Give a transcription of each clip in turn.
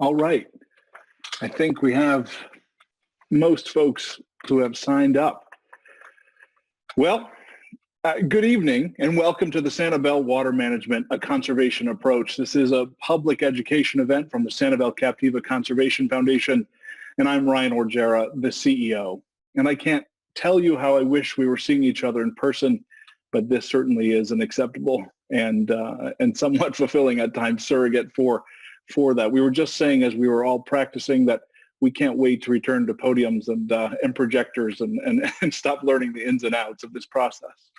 All right. I think we have most folks who have signed up. Well, good evening and welcome to the Sanibel Water Management Conservation Approach. This is a public education event from the Sanibel Captiva Conservation Foundation, and I'm Ryan Orgera, the CEO. And I can't tell you how I wish we were seeing each other in person, but this certainly is an acceptable and somewhat fulfilling at times surrogate for that. We were just saying as we were all practicing that we can't wait to return to podiums and projectors and stop learning the ins and outs of this process.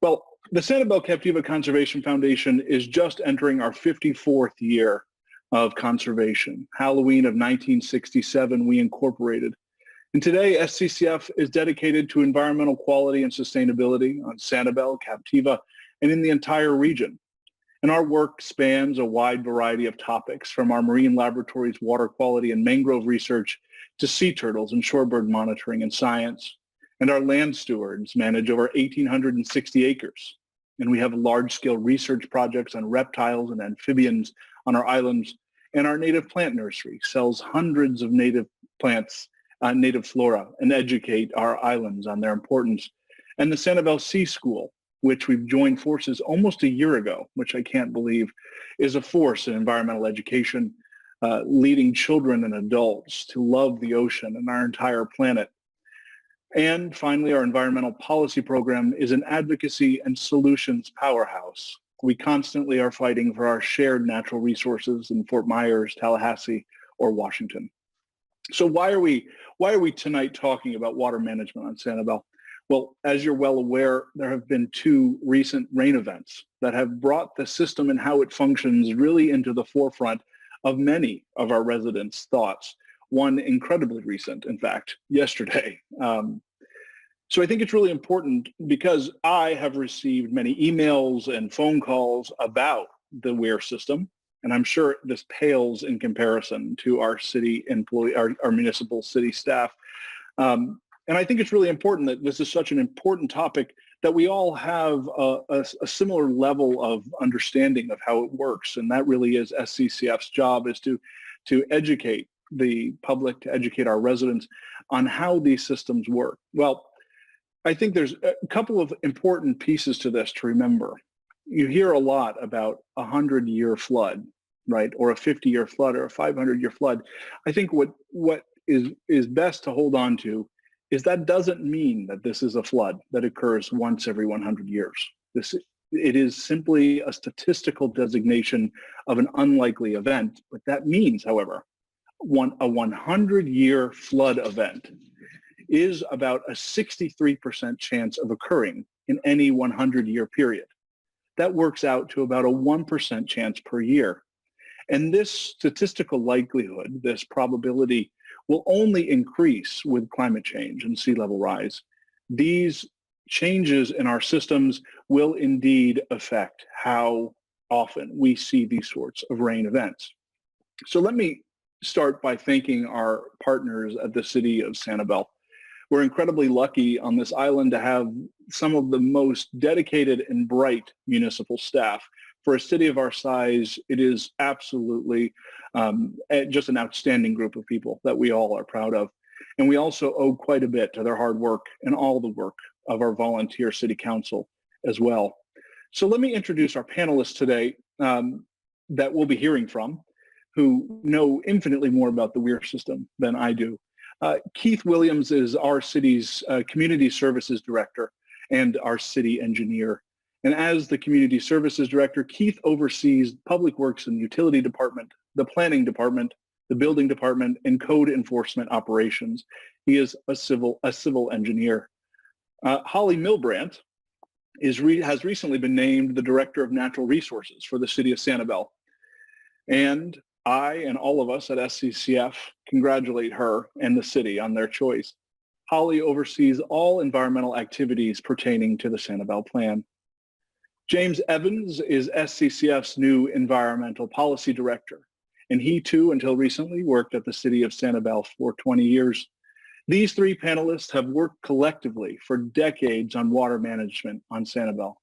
Well, the Sanibel Captiva Conservation Foundation is just entering our 54th year of conservation. Halloween of 1967, we incorporated. And today, SCCF is dedicated to environmental quality and sustainability on Sanibel, Captiva, and in the entire region. And our work spans a wide variety of topics, from our marine laboratories, water quality and mangrove research, to sea turtles and shorebird monitoring and science. And our land stewards manage over 1,860 acres. And we have large-scale research projects on reptiles and amphibians on our islands. And our native plant nursery sells hundreds of native plants, native flora, and educate our islands on their importance. And the Sanibel Sea School, which we've joined forces almost a year ago, which I can't believe, is a force in environmental education, leading children and adults to love the ocean and our entire planet. And finally, our environmental policy program is an advocacy and solutions powerhouse. We constantly are fighting for our shared natural resources in Fort Myers, Tallahassee, or Washington. So why are we tonight talking about water management on Sanibel? Well, as you're well aware, there have been two recent rain events that have brought the system and how it functions really into the forefront of many of our residents' thoughts. One incredibly recent, in fact, yesterday. So I think it's really important because I have received many emails and phone calls about the Weir system, and I'm sure this pales in comparison to our city employee, our municipal city staff. And I think it's really important that this is such an important topic that we all have a similar level of understanding of how it works. And that really is SCCF's job, is to educate the public, to educate our residents on how these systems work. Well, I think there's a couple of important pieces to this to remember. You hear a lot about a 100-year flood, right? Or a 50-year flood or a 500-year flood. I think what is best to hold on to is that doesn't mean that this is a flood that occurs once every 100 years. It is simply a statistical designation of an unlikely event. But that means, however, a 100-year flood event is about a 63% chance of occurring in any 100-year period. That works out to about a 1% chance per year. And this statistical likelihood, this probability, will only increase with climate change and sea level rise. These changes in our systems will indeed affect how often we see these sorts of rain events. So let me start by thanking our partners at the city of Sanibel. We're incredibly lucky on this island to have some of the most dedicated and bright municipal staff. For a city of our size, it is absolutely just an outstanding group of people that we all are proud of. And we also owe quite a bit to their hard work and all the work of our volunteer city council as well. So let me introduce our panelists today that we'll be hearing from, who know infinitely more about the Weir system than I do. Keith Williams is our city's community services director and our city engineer. And as the Community Services Director, Keith oversees Public Works and Utility Department, the Planning Department, the Building Department, and Code Enforcement Operations. He is a civil engineer. Holly Milbrandt has recently been named the Director of Natural Resources for the City of Sanibel. And I and all of us at SCCF congratulate her and the city on their choice. Holly oversees all environmental activities pertaining to the Sanibel Plan. James Evans is SCCF's new Environmental Policy Director, and he too, until recently, worked at the city of Sanibel for 20 years. These three panelists have worked collectively for decades on water management on Sanibel.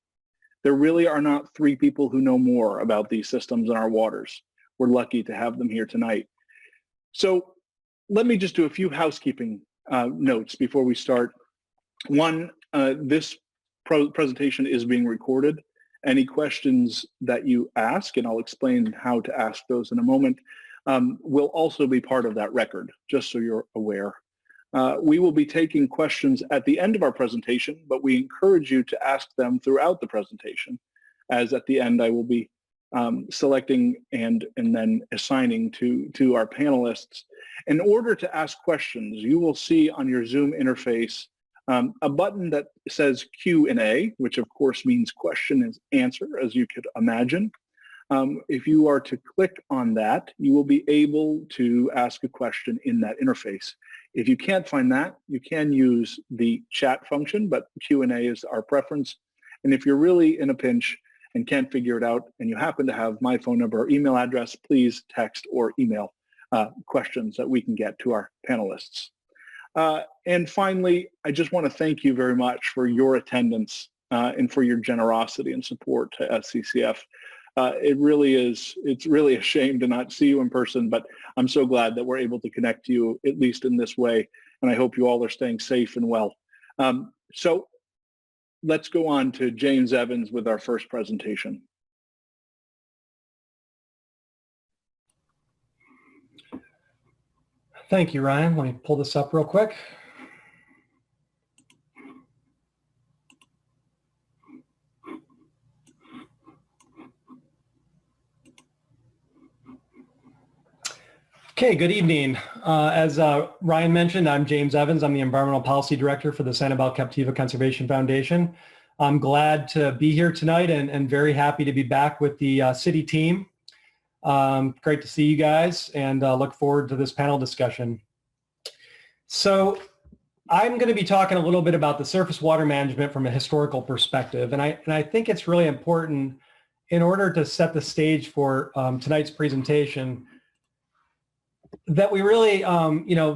There really are not three people who know more about these systems and our waters. We're lucky to have them here tonight. So let me just do a few housekeeping notes before we start. One, this presentation is being recorded. Any questions that you ask, and I'll explain how to ask those in a moment, will also be part of that record, just so you're aware. We will be taking questions at the end of our presentation, but we encourage you to ask them throughout the presentation, as at the end I will be selecting and then assigning to our panelists. In order to ask questions, you will see on your Zoom interface a button that says Q&A, which of course means question and answer, as you could imagine. If you are to click on that, you will be able to ask a question in that interface. If you can't find that, you can use the chat function, but Q&A is our preference. And if you're really in a pinch and can't figure it out, and you happen to have my phone number or email address, please text or email questions that we can get to our panelists. And finally, I just want to thank you very much for your attendance and for your generosity and support to SCCF. It's really a shame to not see you in person, but I'm so glad that we're able to connect to you, at least in this way. And I hope you all are staying safe and well. So let's go on to James Evans with our first presentation. Thank you, Ryan. Let me pull this up real quick. Okay, good evening. As Ryan mentioned, I'm James Evans. I'm the Environmental Policy Director for the Sanibel Captiva Conservation Foundation. I'm glad to be here tonight and very happy to be back with the city team. Great to see you guys, and look forward to this panel discussion. So I'm going to be talking a little bit about the surface water management from a historical perspective, and I think it's really important in order to set the stage for tonight's presentation that we really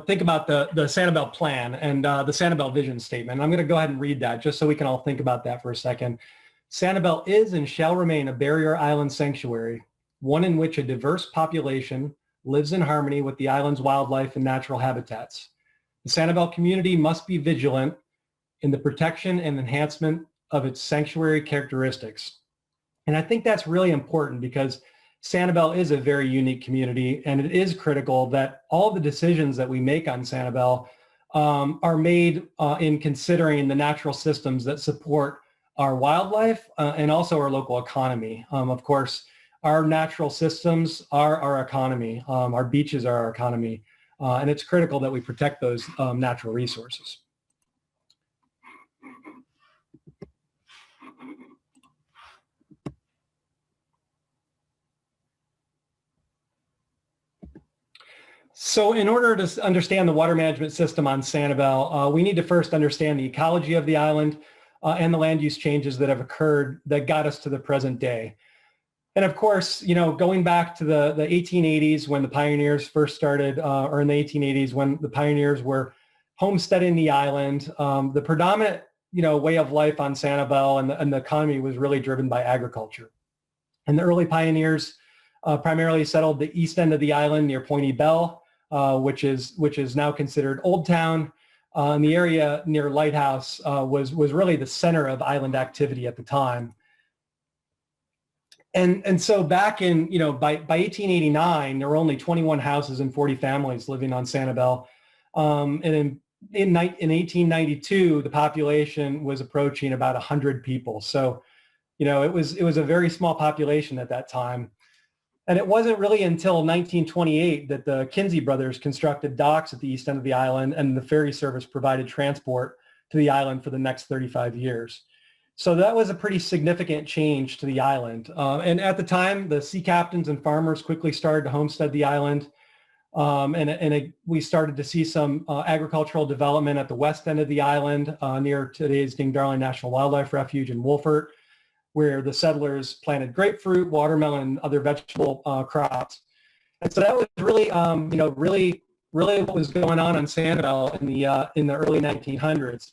think about the Sanibel plan and the Sanibel vision statement. I'm going to go ahead and read that just so we can all think about that for a second. Sanibel is and shall remain a barrier island sanctuary, one in which a diverse population lives in harmony with the island's wildlife and natural habitats. The Sanibel community must be vigilant in the protection and enhancement of its sanctuary characteristics. And I think that's really important because Sanibel is a very unique community, and it is critical that all the decisions that we make on Sanibel are made in considering the natural systems that support our wildlife and also our local economy. Of course, our natural systems are our economy. Our beaches are our economy. And it's critical that we protect those natural resources. So in order to understand the water management system on Sanibel, we need to first understand the ecology of the island and the land use changes that have occurred that got us to the present day. And of course, going back to the 1880s when the pioneers first started, or in the 1880s when the pioneers were homesteading the island, the predominant, way of life on Sanibel and the economy was really driven by agriculture. And the early pioneers primarily settled the east end of the island near Pointy Bell, which is now considered Old Town. And the area near Lighthouse was really the center of island activity at the time. And so back in, by 1889, there were only 21 houses and 40 families living on Sanibel. And in 1892, the population was approaching about 100 people. So, it was a very small population at that time. And it wasn't really until 1928 that the Kinsey brothers constructed docks at the east end of the island, and the ferry service provided transport to the island for the next 35 years. So that was a pretty significant change to the island. And at the time, the sea captains and farmers quickly started to homestead the island. We started to see some agricultural development at the west end of the island near today's Ding Darling National Wildlife Refuge in Wolfert, where the settlers planted grapefruit, watermelon, and other vegetable crops. And so that was really, really what was going on Sanibel in the early 1900s.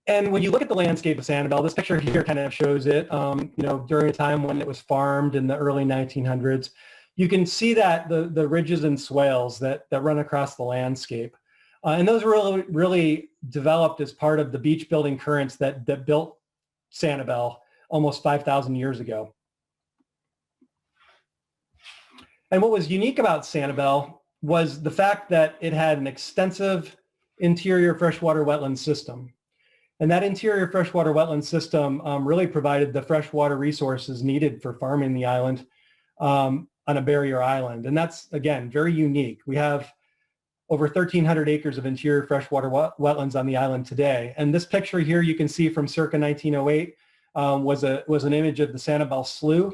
And when you look at the landscape of Sanibel, this picture here kind of shows it, during a time when it was farmed in the early 1900s. you can see that the ridges and swales that run across the landscape. And those were really developed as part of the beach building currents that built Sanibel almost 5,000 years ago. And what was unique about Sanibel was the fact that it had an extensive interior freshwater wetland system. And that interior freshwater wetland system really provided the freshwater resources needed for farming the island on a barrier island. And that's, again, very unique. We have over 1,300 acres of interior freshwater wetlands on the island today. And this picture here you can see from circa 1908 was an image of the Sanibel Slough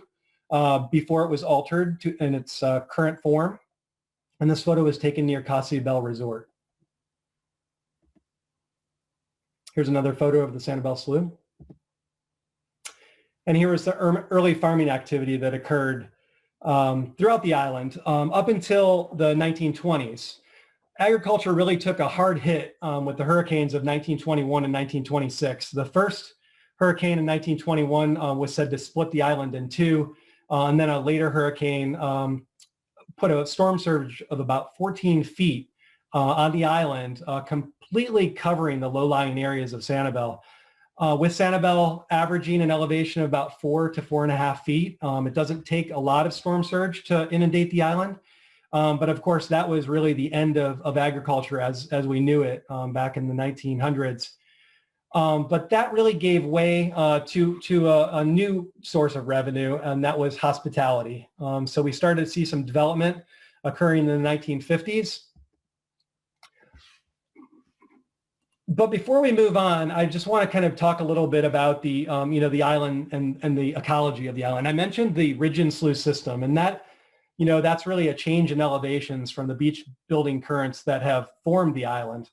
before it was altered in its current form. And this photo was taken near Saarbel Resort. Here's another photo of the Sanibel Slough. And here is the early farming activity that occurred throughout the island up until the 1920s. Agriculture really took a hard hit with the hurricanes of 1921 and 1926. The first hurricane in 1921 was said to split the island in two, and then a later hurricane put a storm surge of about 14 feet on the island, completely covering the low-lying areas of Sanibel. With Sanibel averaging an elevation of about 4 to 4.5 feet, it doesn't take a lot of storm surge to inundate the island. But of course, that was really the end of agriculture as we knew it back in the 1900s. But that really gave way to a new source of revenue, and that was hospitality. So we started to see some development occurring in the 1950s. But before we move on, I just want to kind of talk a little bit about the the island and the ecology of the island. I mentioned the ridge and slough system, and that that's really a change in elevations from the beach building currents that have formed the island.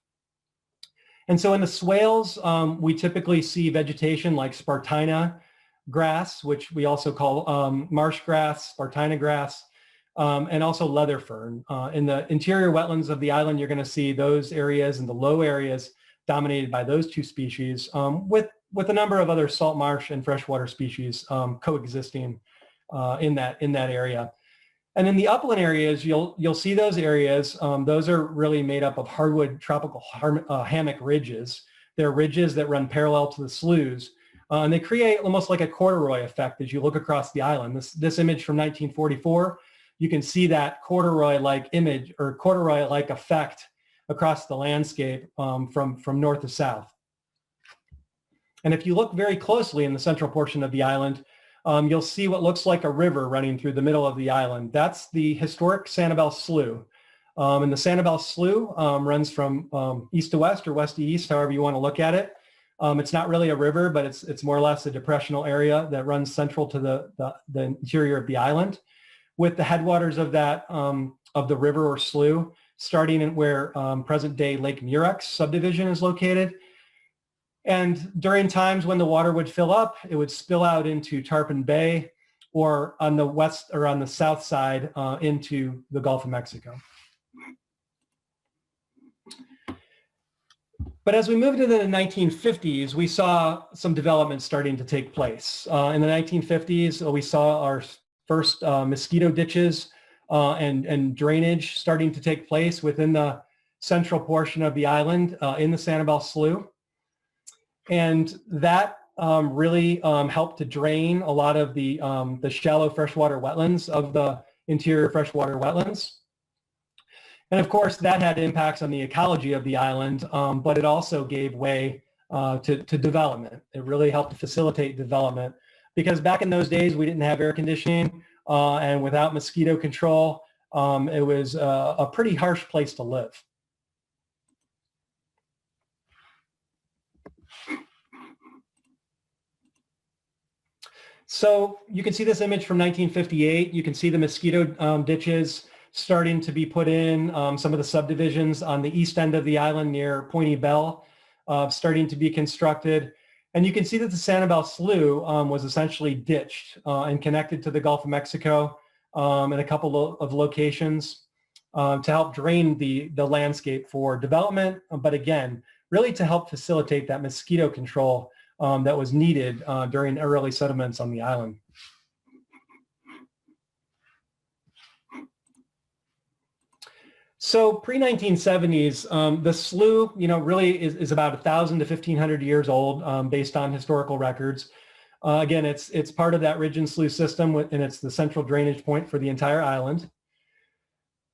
And so in the swales, we typically see vegetation like Spartina grass, which we also call marsh grass, Spartina grass, and also leather fern. In the interior wetlands of the island, you're going to see those areas and the low areas dominated by those two species, with a number of other salt marsh and freshwater species coexisting in that area. And in the upland areas, you'll see those areas. Those are really made up of hardwood tropical hammock ridges. They're ridges that run parallel to the sloughs, and they create almost like a corduroy effect as you look across the island. This image from 1944, you can see that corduroy-like image or corduroy-like effect across the landscape from north to south. And if you look very closely in the central portion of the island, you'll see what looks like a river running through the middle of the island. That's the historic Sanibel Slough. And the Sanibel Slough runs from east to west or west to east, however you want to look at it. It's not really a river, but it's more or less a depressional area that runs central to the interior of the island, with the headwaters of that of the river or slough starting at where present-day Lake Murex subdivision is located. And during times when the water would fill up, it would spill out into Tarpon Bay, or on the west or on the south side into the Gulf of Mexico. But as we moved into the 1950s, we saw some development starting to take place. In the 1950s, we saw our first mosquito ditches and drainage starting to take place within the central portion of the island in the Sanibel Slough. And that really helped to drain a lot of the shallow freshwater wetlands of the interior freshwater wetlands. And of course, that had impacts on the ecology of the island, but it also gave way to development. It really helped to facilitate development, because back in those days, we didn't have air conditioning, and without mosquito control, it was a pretty harsh place to live. So you can see this image from 1958. You can see the mosquito ditches starting to be put in, some of the subdivisions on the east end of the island near Pointy Bell starting to be constructed. And you can see that the Sanibel Slough was essentially ditched and connected to the Gulf of Mexico in a couple of locations to help drain the landscape for development, but again, really to help facilitate that mosquito control that was needed during early settlements on the island. So pre-1970s, the slough, really is about 1,000 to 1,500 years old, based on historical records. Again, it's part of that ridge and slough system, and it's the central drainage point for the entire island.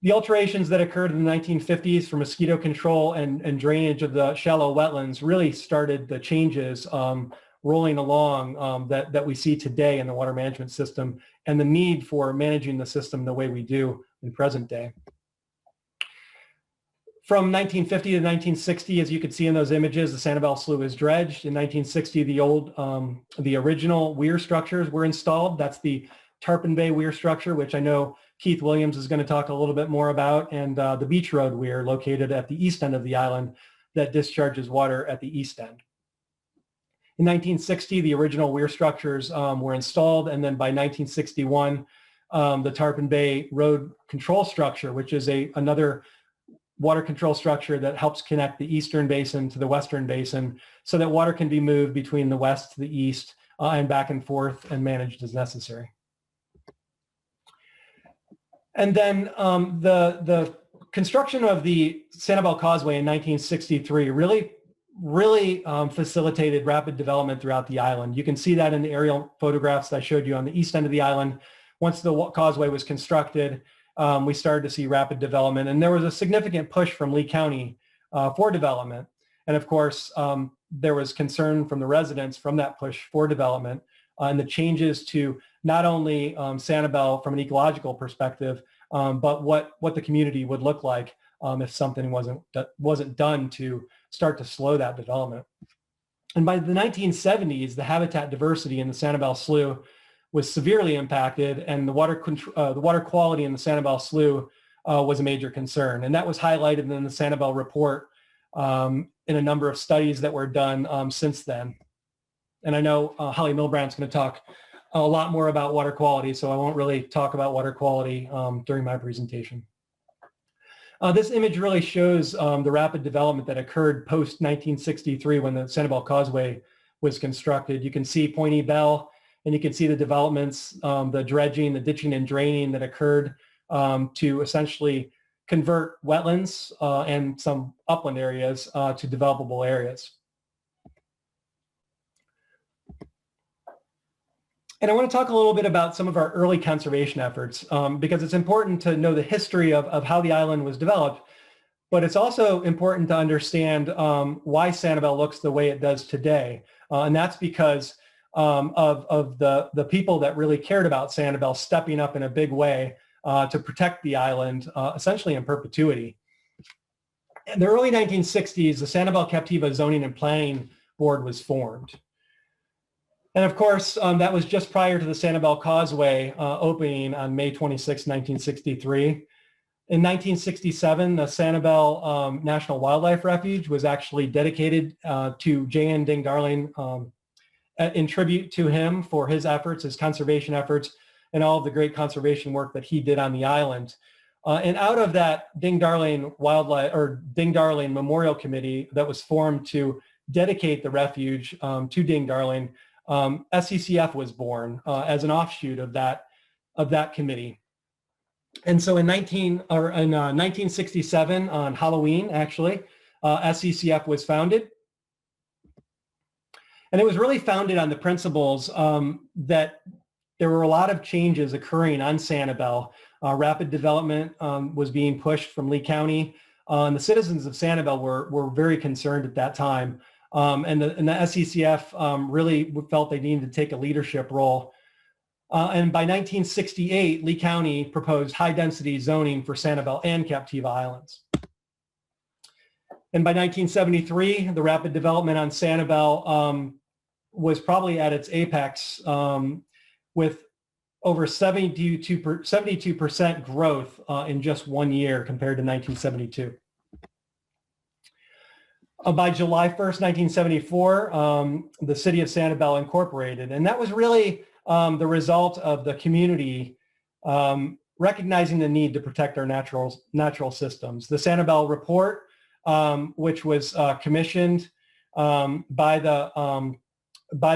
The alterations that occurred in the 1950s for mosquito control and drainage of the shallow wetlands really started the changes rolling along that we see today in the water management system, and the need for managing the system the way we do in present day. From 1950 to 1960, as you can see in those images, the Sanibel Slough is dredged. In 1960, the original weir structures were installed. That's the Tarpon Bay Weir structure, which I know Keith Williams is going to talk a little bit more about, and the Beach Road Weir located at the east end of the island that discharges water at the east end. In 1960, the original weir structures were installed, and then by 1961, the Tarpon Bay Road Control Structure, which is another water control structure that helps connect the eastern basin to the western basin so that water can be moved between the west to the east and back and forth and managed as necessary. And then the construction of the Sanibel Causeway in 1963 really facilitated rapid development throughout the island. You can see that in the aerial photographs that I showed you on the east end of the island. Once the causeway was constructed, we started to see rapid development, and there was a significant push from Lee County for development. And of course, there was concern from the residents from that push for development and the changes to not only Sanibel from an ecological perspective, but what the community would look like if something wasn't done to start to slow that development. And by the 1970s, the habitat diversity in the Sanibel Slough was severely impacted, and the water quality in the Sanibel Slough was a major concern. And that was highlighted in the Sanibel report in a number of studies that were done since then. And I know Holly Milbrandt is going to talk a lot more about water quality, so I won't really talk about water quality during my presentation. This image really shows the rapid development that occurred post-1963 when the Sanibel Causeway was constructed. You can see Pointy Bell, and you can see the developments, the dredging, the ditching and draining that occurred to essentially convert wetlands and some upland areas to developable areas. And I want to talk a little bit about some of our early conservation efforts because it's important to know the history of how the island was developed, but it's also important to understand why Sanibel looks the way it does today. And that's because of the people that really cared about Sanibel stepping up in a big way to protect the island essentially in perpetuity. In the early 1960s, the Sanibel Captiva Zoning and Planning Board was formed. And of course, that was just prior to the Sanibel Causeway opening on May 26, 1963. In 1967, the Sanibel National Wildlife Refuge was actually dedicated to J.N. Ding Darling in tribute to him for his efforts, his conservation efforts, and all of the great conservation work that he did on the island. And out of that Ding Darling Memorial Committee that was formed to dedicate the refuge to Ding Darling, SCCF was born as an offshoot of that committee. And so in 1967, on Halloween, actually, SCCF was founded. And it was really founded on the principles that there were a lot of changes occurring on Sanibel. Rapid development was being pushed from Lee County. And the citizens of Sanibel were very concerned at that time. And the SCCF really felt they needed to take a leadership role. And by 1968, Lee County proposed high-density zoning for Sanibel and Captiva Islands. And by 1973, the rapid development on Sanibel was probably at its apex with over 72% growth in just 1 year compared to 1972. By July 1st, 1974, the city of Sanibel incorporated, and that was really the result of the community recognizing the need to protect our natural systems. The Sanibel report, which was commissioned by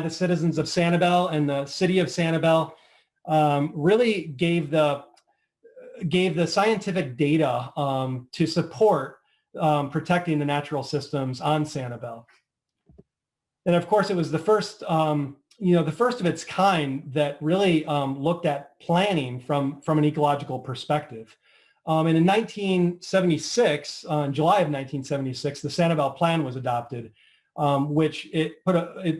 the citizens of Sanibel and the city of Sanibel, really gave gave the scientific data to support protecting the natural systems on Sanibel. And of course, it was the first, the first of its kind that really looked at planning from an ecological perspective. And in 1976, in July of 1976, the Sanibel Plan was adopted, which it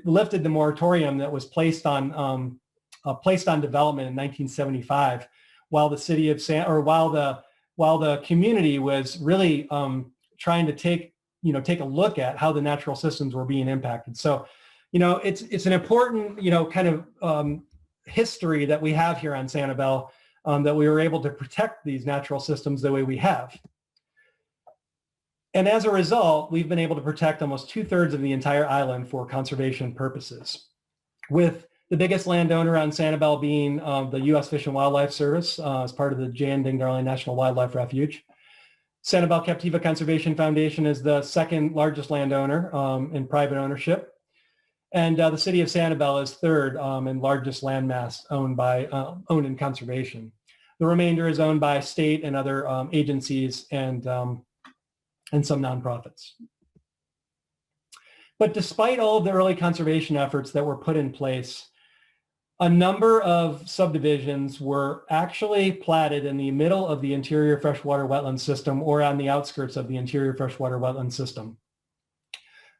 lifted the moratorium that was placed on development in 1975, while the city of while the community was really trying to take a look at how the natural systems were being impacted. So, it's an important kind of history that we have here on Sanibel, that we were able to protect these natural systems the way we have. And as a result, we've been able to protect almost 2/3 of the entire island for conservation purposes, with the biggest landowner on Sanibel being the U.S. Fish and Wildlife Service as part of the Jan Ding-Darling National Wildlife Refuge. Sanibel Captiva Conservation Foundation is the second largest landowner in private ownership. And the city of Sanibel is third in largest landmass owned in conservation. The remainder is owned by state and other agencies and some nonprofits. But despite all of the early conservation efforts that were put in place, a number of subdivisions were actually platted in the middle of the interior freshwater wetland system or on the outskirts of the interior freshwater wetland system.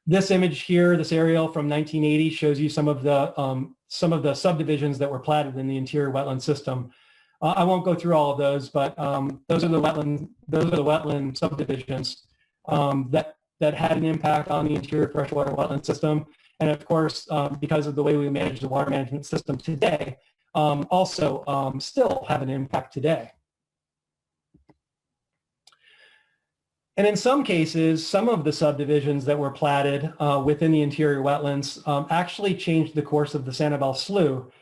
This image here, this aerial from 1980, shows you some of the subdivisions that were platted in the interior wetland system. I won't go through all of those, but those are the wetland subdivisions that had an impact on the interior freshwater wetland system. And of course, because of the way we manage the water management system today, also still have an impact today. And in some cases, some of the subdivisions that were platted within the interior wetlands actually changed the course of the Sanibel Slough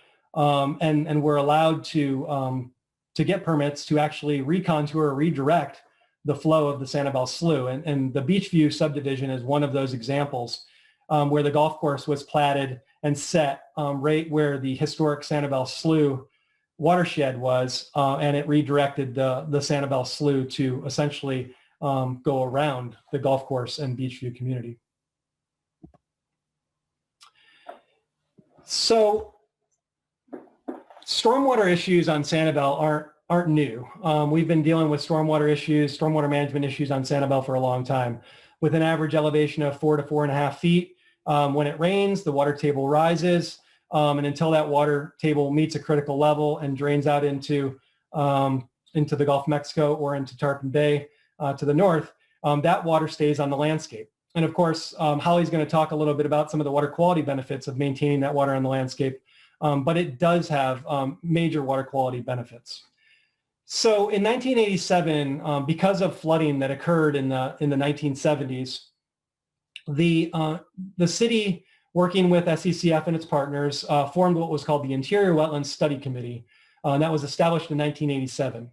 and were allowed to get permits to actually recontour or redirect the flow of the Sanibel Slough. And the Beachview subdivision is one of those examples where the golf course was platted and set right where the historic Sanibel Slough watershed was, and it redirected the Sanibel Slough to essentially go around the golf course and Beachview community. So stormwater issues on Sanibel aren't new. We've been dealing with stormwater management issues on Sanibel for a long time, with an average elevation of 4 to 4.5 feet. When it rains, the water table rises, and until that water table meets a critical level and drains out into the Gulf of Mexico or into Tarpon Bay to the north, that water stays on the landscape. And of course, Holly's going to talk a little bit about some of the water quality benefits of maintaining that water on the landscape, but it does have major water quality benefits. So in 1987, because of flooding that occurred in the 1970s, the city, working with SCCF and its partners, formed what was called the Interior Wetlands Study Committee, and that was established in 1987.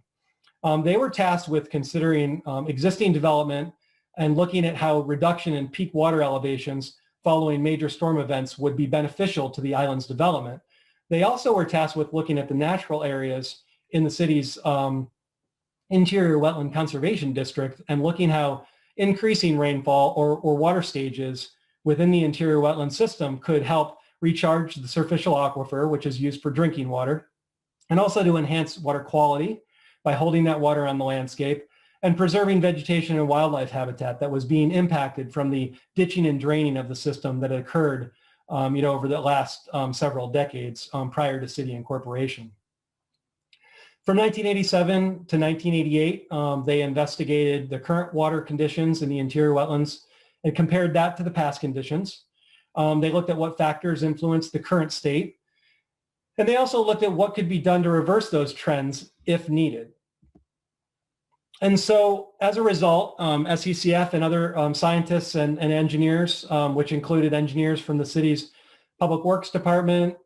They were tasked with considering existing development and looking at how reduction in peak water elevations following major storm events would be beneficial to the island's development. They also were tasked with looking at the natural areas in the city's interior wetland conservation district and looking how increasing rainfall or water stages within the interior wetland system could help recharge the superficial aquifer, which is used for drinking water, and also to enhance water quality by holding that water on the landscape and preserving vegetation and wildlife habitat that was being impacted from the ditching and draining of the system that occurred over the last several decades prior to city incorporation. From 1987 to 1988, they investigated the current water conditions in the interior wetlands and compared that to the past conditions. They looked at what factors influenced the current state. And they also looked at what could be done to reverse those trends if needed. And so as a result, SCCF and other scientists and engineers, which included engineers from the city's Public Works Department,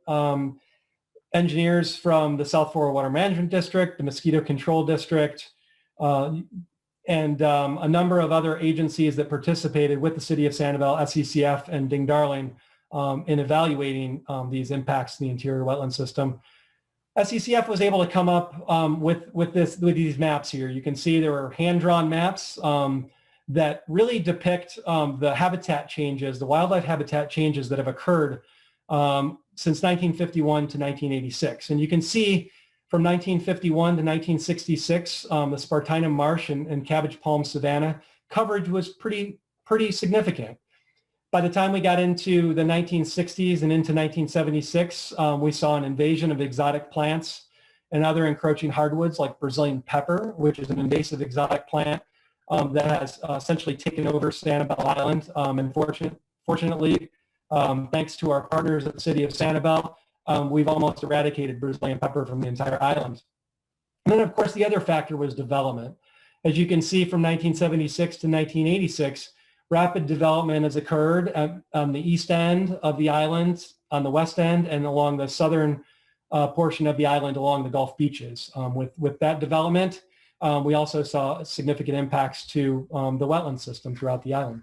engineers from the South Florida Water Management District, the Mosquito Control District, and a number of other agencies that participated with the city of Sanibel, SCCF, and Ding-Darling in evaluating these impacts in the interior wetland system. SCCF was able to come up with these maps here. You can see there were hand-drawn maps that really depict the habitat changes, the wildlife habitat changes that have occurred since 1951 to 1986. And you can see from 1951 to 1966, the Spartinum Marsh and Cabbage Palm Savanna coverage was pretty significant. By the time we got into the 1960s and into 1976, we saw an invasion of exotic plants and other encroaching hardwoods like Brazilian pepper, which is an invasive exotic plant that has essentially taken over Sanibel Island. And fortunately, thanks to our partners at the city of Sanibel, we've almost eradicated Brazilian pepper from the entire island. And then, of course, the other factor was development. As you can see, from 1976 to 1986, rapid development has occurred on the east end of the island, on the west end, and along the southern portion of the island along the Gulf beaches. With that development, we also saw significant impacts to the wetland system throughout the island.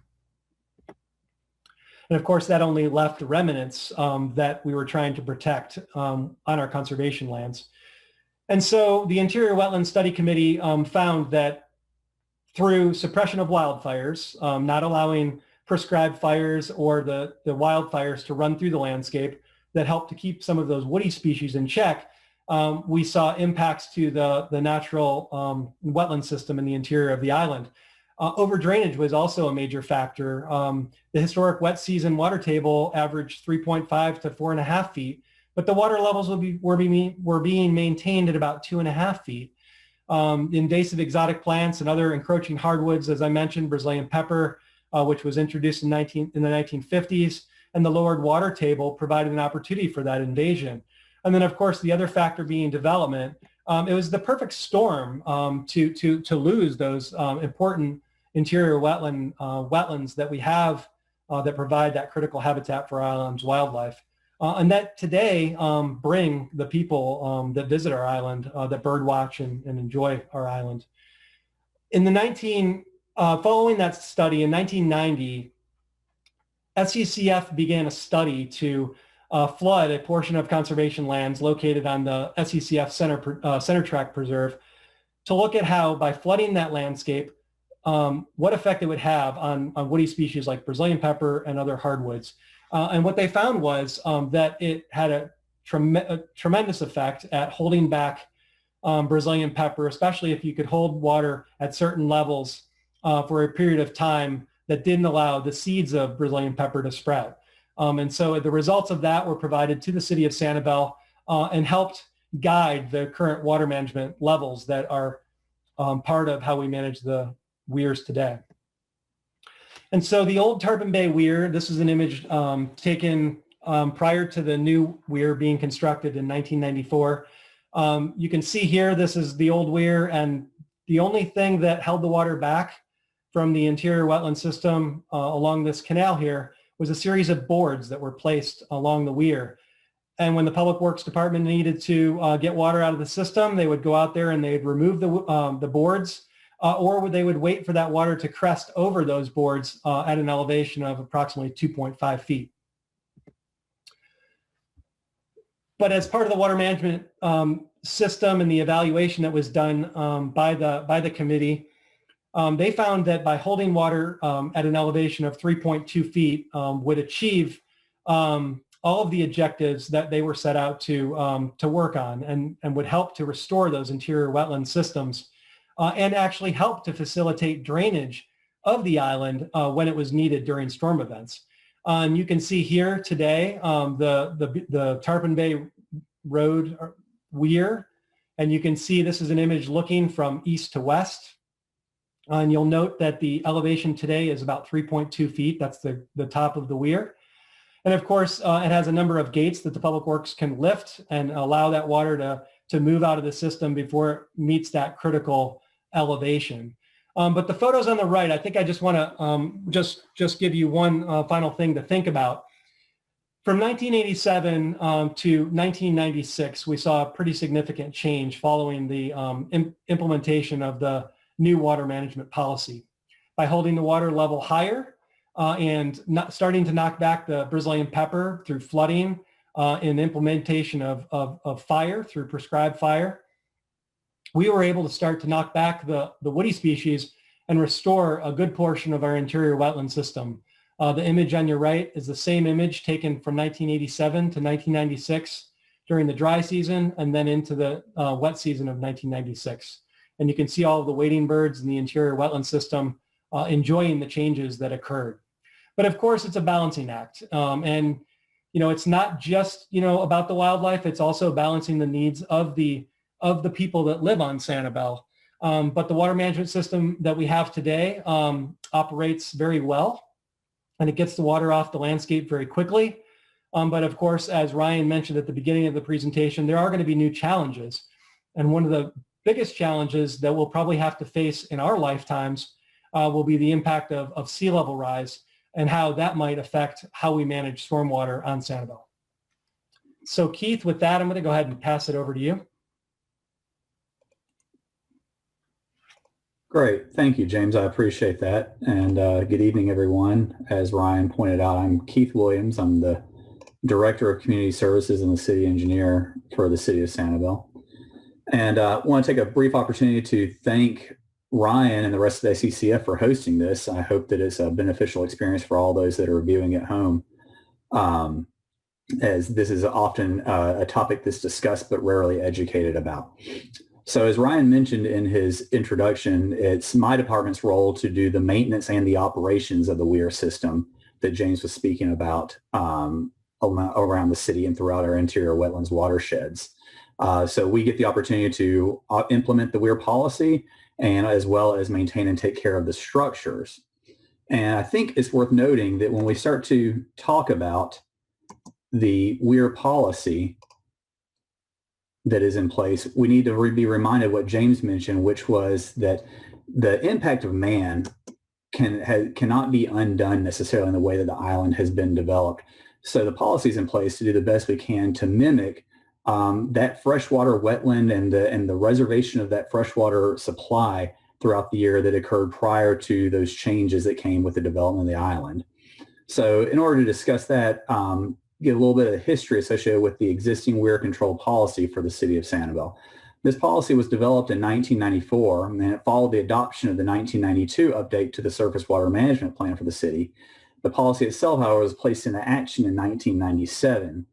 And of course, that only left remnants that we were trying to protect on our conservation lands. And so the Interior Wetland Study Committee found that through suppression of wildfires, not allowing prescribed fires or the wildfires to run through the landscape that helped to keep some of those woody species in check, we saw impacts to the natural wetland system in the interior of the island. Over drainage was also a major factor. The historic wet season water table averaged 3.5 to 4.5 feet, but the water levels were being maintained at about 2.5 feet. Invasive exotic plants and other encroaching hardwoods, as I mentioned, Brazilian pepper, which was introduced in the 1950s, and the lowered water table provided an opportunity for that invasion. And then, of course, the other factor being development. It was the perfect storm to lose those important interior wetlands that we have that provide that critical habitat for our island's wildlife. And that today bring the people that visit our island, that birdwatch and enjoy our island. In the following that study in 1990, SCCF began a study to flood a portion of conservation lands located on the SCCF Center Tract Preserve to look at how, by flooding that landscape, what effect it would have on woody species like Brazilian pepper and other hardwoods. And what they found was that it had a tremendous effect at holding back Brazilian pepper, especially if you could hold water at certain levels for a period of time that didn't allow the seeds of Brazilian pepper to spread. And so the results of that were provided to the city of Sanibel and helped guide the current water management levels that are part of how we manage the weirs today. And so the old Tarpon Bay Weir, this is an image taken prior to the new weir being constructed in 1994. You can see here, this is the old weir, and the only thing that held the water back from the interior wetland system along this canal here was a series of boards that were placed along the weir. And when the Public Works Department needed to get water out of the system, they would go out there and they'd remove the boards, or they would wait for that water to crest over those boards at an elevation of approximately 2.5 feet. But as part of the water management system and the evaluation that was done by the committee, they found that by holding water at an elevation of 3.2 feet would achieve all of the objectives that they were set out to work on, and would help to restore those interior wetland systems and actually help to facilitate drainage of the island when it was needed during storm events. You can see here today the Tarpon Bay Road Weir, and you can see this is an image looking from east to west. And you'll note that the elevation today is about 3.2 feet. That's the top of the weir. And of course, it has a number of gates that the Public Works can lift and allow that water to move out of the system before it meets that critical elevation. But the photos on the right, I think I just want to just give you one final thing to think about. From 1987 to 1996, we saw a pretty significant change following the implementation of the new water management policy. By holding the water level higher and starting to knock back the Brazilian pepper through flooding, in implementation of fire through prescribed fire, we were able to start to knock back the woody species and restore a good portion of our interior wetland system. The image on your right is the same image taken from 1987 to 1996 during the dry season and then into the wet season of 1996. And you can see all of the wading birds in the interior wetland system enjoying the changes that occurred. But of course, it's a balancing act. And it's not just, about the wildlife, it's also balancing the needs of the people that live on Sanibel. But the water management system that we have today operates very well, and it gets the water off the landscape very quickly. But of course, as Ryan mentioned at the beginning of the presentation, there are going to be new challenges. And one of the biggest challenges that we'll probably have to face in our lifetimes will be the impact of sea level rise and how that might affect how we manage stormwater on Sanibel. So Keith, with that, I'm going to go ahead and pass it over to you. Great. Thank you, James. I appreciate that. And good evening, everyone. As Ryan pointed out, I'm Keith Williams. I'm the Director of Community Services and the City Engineer for the City of Sanibel. And I want to take a brief opportunity to thank Ryan and the rest of the SCCF for hosting this. I hope that it's a beneficial experience for all those that are viewing at home, as this is often a topic that's discussed but rarely educated about. So as Ryan mentioned in his introduction, it's my department's role to do the maintenance and the operations of the Weir system that James was speaking about around the city and throughout our interior wetlands watersheds. So we get the opportunity to implement the Weir policy and as well as maintain and take care of the structures. And I think it's worth noting that when we start to talk about the Weir policy that is in place, we need to be reminded what James mentioned, which was that the impact of man cannot be undone necessarily in the way that the island has been developed. So the policy is in place to do the best we can to mimic that freshwater wetland and the reservation of that freshwater supply throughout the year that occurred prior to those changes that came with the development of the island. So in order to discuss that, get a little bit of history associated with the existing weir control policy for the city of Sanibel. This policy was developed in 1994, and it followed the adoption of the 1992 update to the Surface Water Management Plan for the city. The policy itself, however, was placed into action in 1997.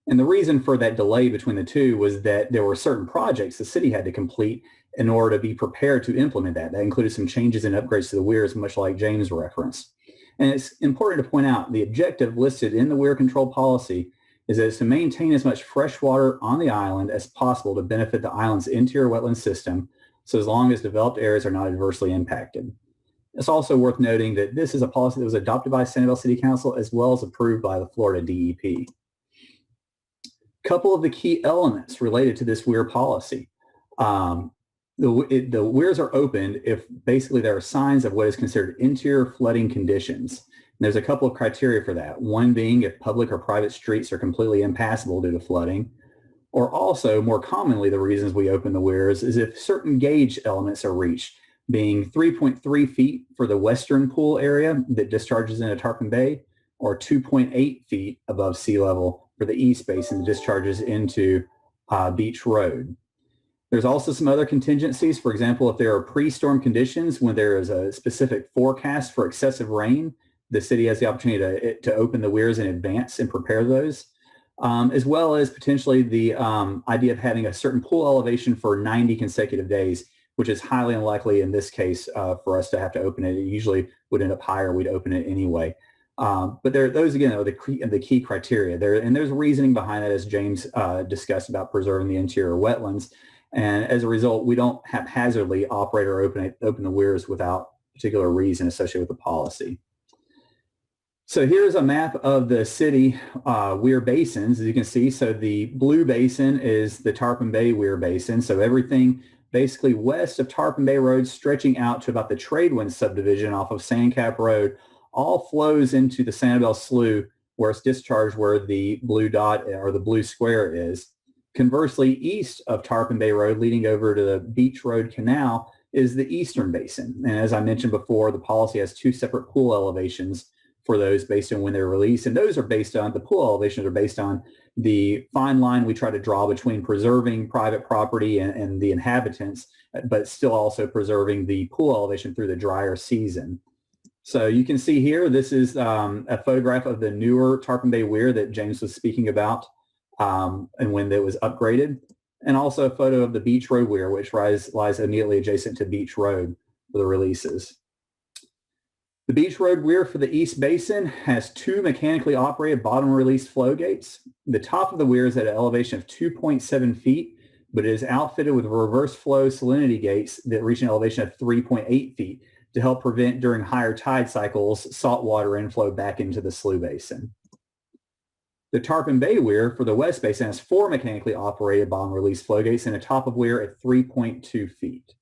And the reason for that delay between the two was that there were certain projects the city had to complete in order to be prepared to implement that. That included some changes and upgrades to the weirs, much like James referenced. And it's important to point out the objective listed in the weir control policy is that it's to maintain as much fresh water on the island as possible to benefit the island's interior wetland system, so as long as developed areas are not adversely impacted. It's also worth noting that this is a policy that was adopted by Sanibel City Council as well as approved by the Florida DEP. A couple of the key elements related to this weir policy. The weirs are opened if basically there are signs of what is considered interior flooding conditions. And there's a couple of criteria for that. One being if public or private streets are completely impassable due to flooding, or also more commonly the reasons we open the weirs is if certain gauge elements are reached, being 3.3 feet for the western pool area that discharges into Tarpon Bay, or 2.8 feet above sea level for the east basin that discharges into Beach Road. There's also some other contingencies. For example, if there are pre-storm conditions, when there is a specific forecast for excessive rain, the city has the opportunity to open the weirs in advance and prepare those, as well as potentially the idea of having a certain pool elevation for 90 consecutive days, which is highly unlikely in this case for us to have to open it. It usually would end up higher. We'd open it anyway. But those, again, are the key criteria. And there's reasoning behind that, as James discussed about preserving the interior wetlands. And as a result, we don't haphazardly operate or open the weirs without particular reason associated with the policy. So here's a map of the city weir basins, as you can see. So the blue basin is the Tarpon Bay Weir basin. So everything basically west of Tarpon Bay Road stretching out to about the Tradewind subdivision off of Sandcap Road all flows into the Sanibel Slough where it's discharged, where the blue dot or the blue square is. Conversely, east of Tarpon Bay Road, leading over to the Beach Road Canal, is the eastern basin. And as I mentioned before, the policy has two separate pool elevations for those based on when they're released. And those are based on, the pool elevations are based on the fine line we try to draw between preserving private property and the inhabitants, but still also preserving the pool elevation through the drier season. So you can see here, this is a photograph of the newer Tarpon Bay Weir that James was speaking about and when it was upgraded, and also a photo of the Beach Road Weir, which lies immediately adjacent to Beach Road for the releases. The Beach Road Weir for the East Basin has 2 mechanically operated bottom release flow gates. The top of the weir is at an elevation of 2.7 feet, but it is outfitted with reverse flow salinity gates that reach an elevation of 3.8 feet to help prevent during higher tide cycles saltwater inflow back into the slough basin. The Tarpon Bay Weir for the West Basin has 4 mechanically operated bottom release flow gates and a top of weir at 3.2 feet.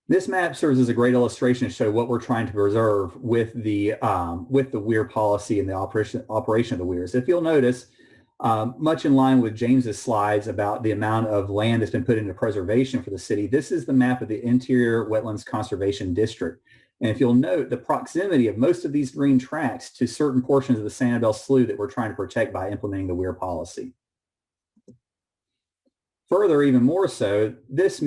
This map serves as a great illustration to show what we're trying to preserve with the weir policy and the operation of the weirs. If you'll notice, much in line with James's slides about the amount of land that's been put into preservation for the city, this is the map of the Interior Wetlands Conservation District. And if you'll note, the proximity of most of these green tracts to certain portions of the Sanibel Slough that we're trying to protect by implementing the weir policy. Further, even more so, this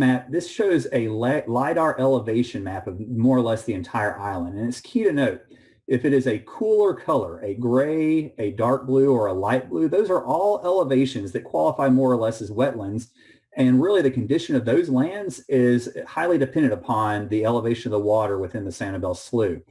shows a LiDAR elevation map of more or less the entire island. And it's key to note, if it is a cooler color, a gray, a dark blue, or a light blue, those are all elevations that qualify more or less as wetlands. And really the condition of those lands is highly dependent upon the elevation of the water within the Sanibel Slough.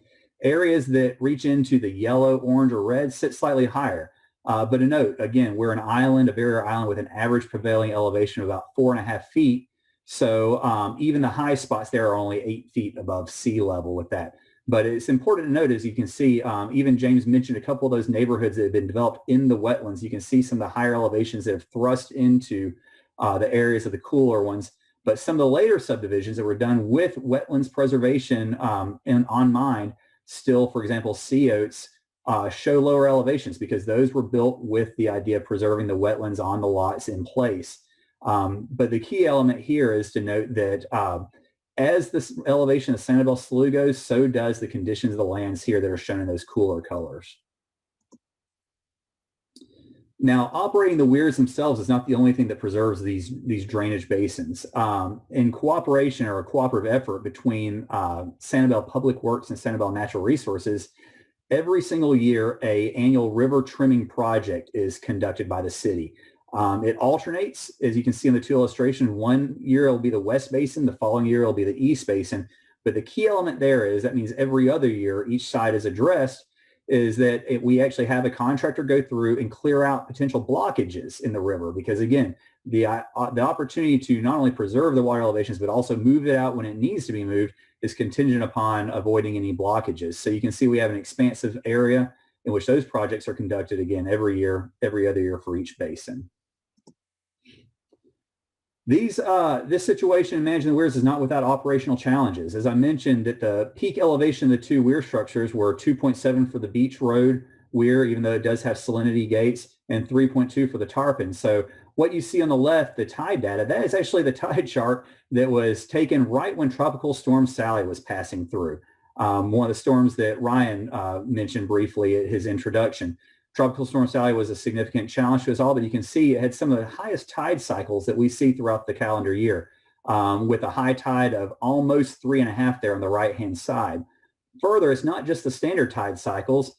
Areas that reach into the yellow, orange, or red sit slightly higher. But a note, again, we're an island, a barrier island with an average prevailing elevation of about 4.5 feet. So even the high spots there are only 8 feet above sea level with that. But it's important to note, as you can see, even James mentioned a couple of those neighborhoods that have been developed in the wetlands. You can see some of the higher elevations that have thrust into the areas of the cooler ones. But some of the later subdivisions that were done with wetlands preservation on mind still, for example, sea oats, show lower elevations because those were built with the idea of preserving the wetlands on the lots in place. But the key element here is to note that as the elevation of Sanibel Slough goes, so does the conditions of the lands here that are shown in those cooler colors. Now, operating the weirs themselves is not the only thing that preserves these drainage basins. In cooperation or a cooperative effort between Sanibel Public Works and Sanibel Natural Resources, every single year, an annual river trimming project is conducted by the city. It alternates, as you can see in the 2 illustrations. One year it'll be the West Basin, the following year it'll be the East Basin. But the key element there is that means every other year each side is addressed, is that we actually have a contractor go through and clear out potential blockages in the river, because again, the opportunity to not only preserve the water elevations but also move it out when it needs to be moved is contingent upon avoiding any blockages. So you can see we have an expansive area in which those projects are conducted again every year, every other year for each basin. This situation in managing the weirs is not without operational challenges. As I mentioned, that the peak elevation of the 2 weir structures were 2.7 for the Beach Road Weir, even though it does have salinity gates, and 3.2 for the Tarpon. So what you see on the left, the tide data, that is actually the tide chart that was taken right when Tropical Storm Sally was passing through. One of the storms that Ryan mentioned briefly at his introduction. Tropical Storm Sally was a significant challenge to us all, but you can see it had some of the highest tide cycles that we see throughout the calendar year, with a high tide of almost 3.5 there on the right-hand side. Further, it's not just the standard tide cycles.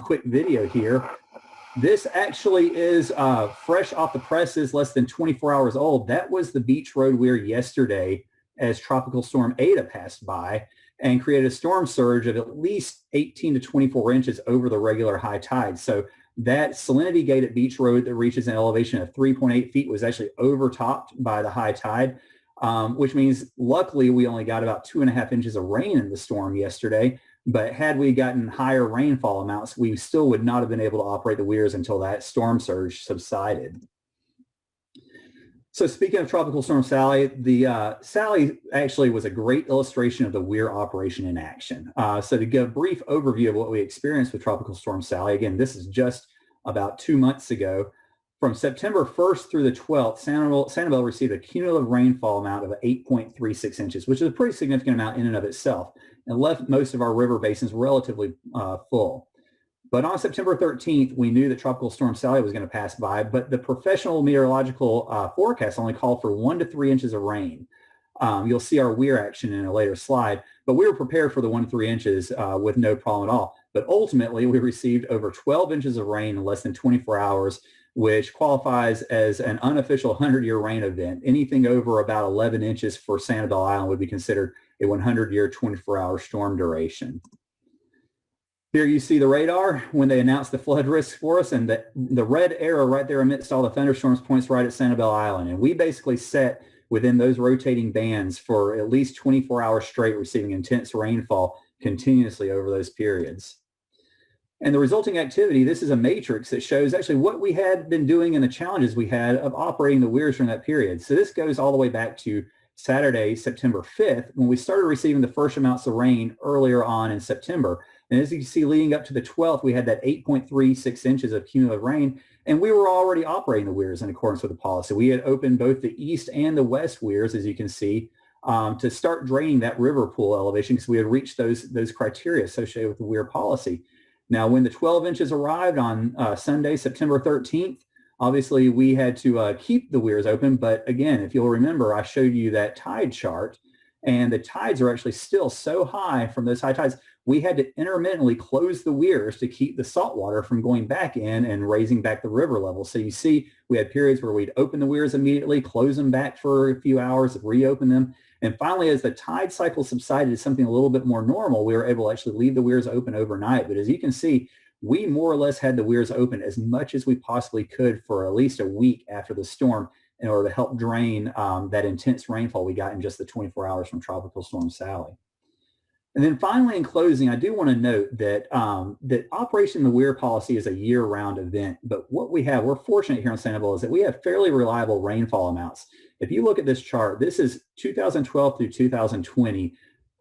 Quick video here. This actually is fresh off the presses, less than 24 hours old. That was the Beach Road Weir yesterday as Tropical Storm Ada passed by and created a storm surge of at least 18 to 24 inches over the regular high tide. So that salinity gate at Beach Road that reaches an elevation of 3.8 feet was actually overtopped by the high tide, which means luckily we only got about 2.5 inches of rain in the storm yesterday. But had we gotten higher rainfall amounts, we still would not have been able to operate the weirs until that storm surge subsided. So speaking of Tropical Storm Sally, the Sally actually was a great illustration of the weir operation in action. So to give a brief overview of what we experienced with Tropical Storm Sally, again, this is just about 2 months ago. From September 1st through the 12th, Sanibel received a cumulative rainfall amount of 8.36 inches, which is a pretty significant amount in and of itself, and left most of our river basins relatively full. But on September 13th, we knew that Tropical Storm Sally was going to pass by, but the professional meteorological forecast only called for 1 to 3 inches of rain. You'll see our Weir action in a later slide, but we were prepared for the 1 to 3 inches with no problem at all. But ultimately, we received over 12 inches of rain in less than 24 hours, which qualifies as an unofficial 100-year rain event. Anything over about 11 inches for Sanibel Island would be considered a 100-year, 24-hour storm duration. Here you see the radar when they announced the flood risks for us, and the red arrow right there amidst all the thunderstorms points right at Sanibel Island. And we basically set within those rotating bands for at least 24 hours straight, receiving intense rainfall continuously over those periods. And the resulting activity, this is a matrix that shows actually what we had been doing and the challenges we had of operating the weirs during that period. So this goes all the way back to Saturday, September 5th, when we started receiving the first amounts of rain earlier on in September. And as you can see, leading up to the 12th, we had that 8.36 inches of cumulative rain, and we were already operating the weirs in accordance with the policy. We had opened both the east and the west weirs, as you can see, to start draining that river pool elevation because we had reached those criteria associated with the weir policy. Now, when the 12 inches arrived on Sunday, September 13th, obviously we had to keep the weirs open. But again, if you'll remember, I showed you that tide chart, and the tides are actually still so high from those high tides, we had to intermittently close the weirs to keep the salt water from going back in and raising back the river level. So you see, we had periods where we'd open the weirs immediately, close them back for a few hours, reopen them. And finally, as the tide cycle subsided to something a little bit more normal, we were able to actually leave the weirs open overnight. But as you can see, we more or less had the weirs open as much as we possibly could for at least a week after the storm in order to help drain that intense rainfall we got in just the 24 hours from Tropical Storm Sally. And then finally, in closing, I do want to note that that Operation the Weir policy is a year-round event. But what we're fortunate here in Sanibel is that we have fairly reliable rainfall amounts. If you look at this chart, this is 2012 through 2020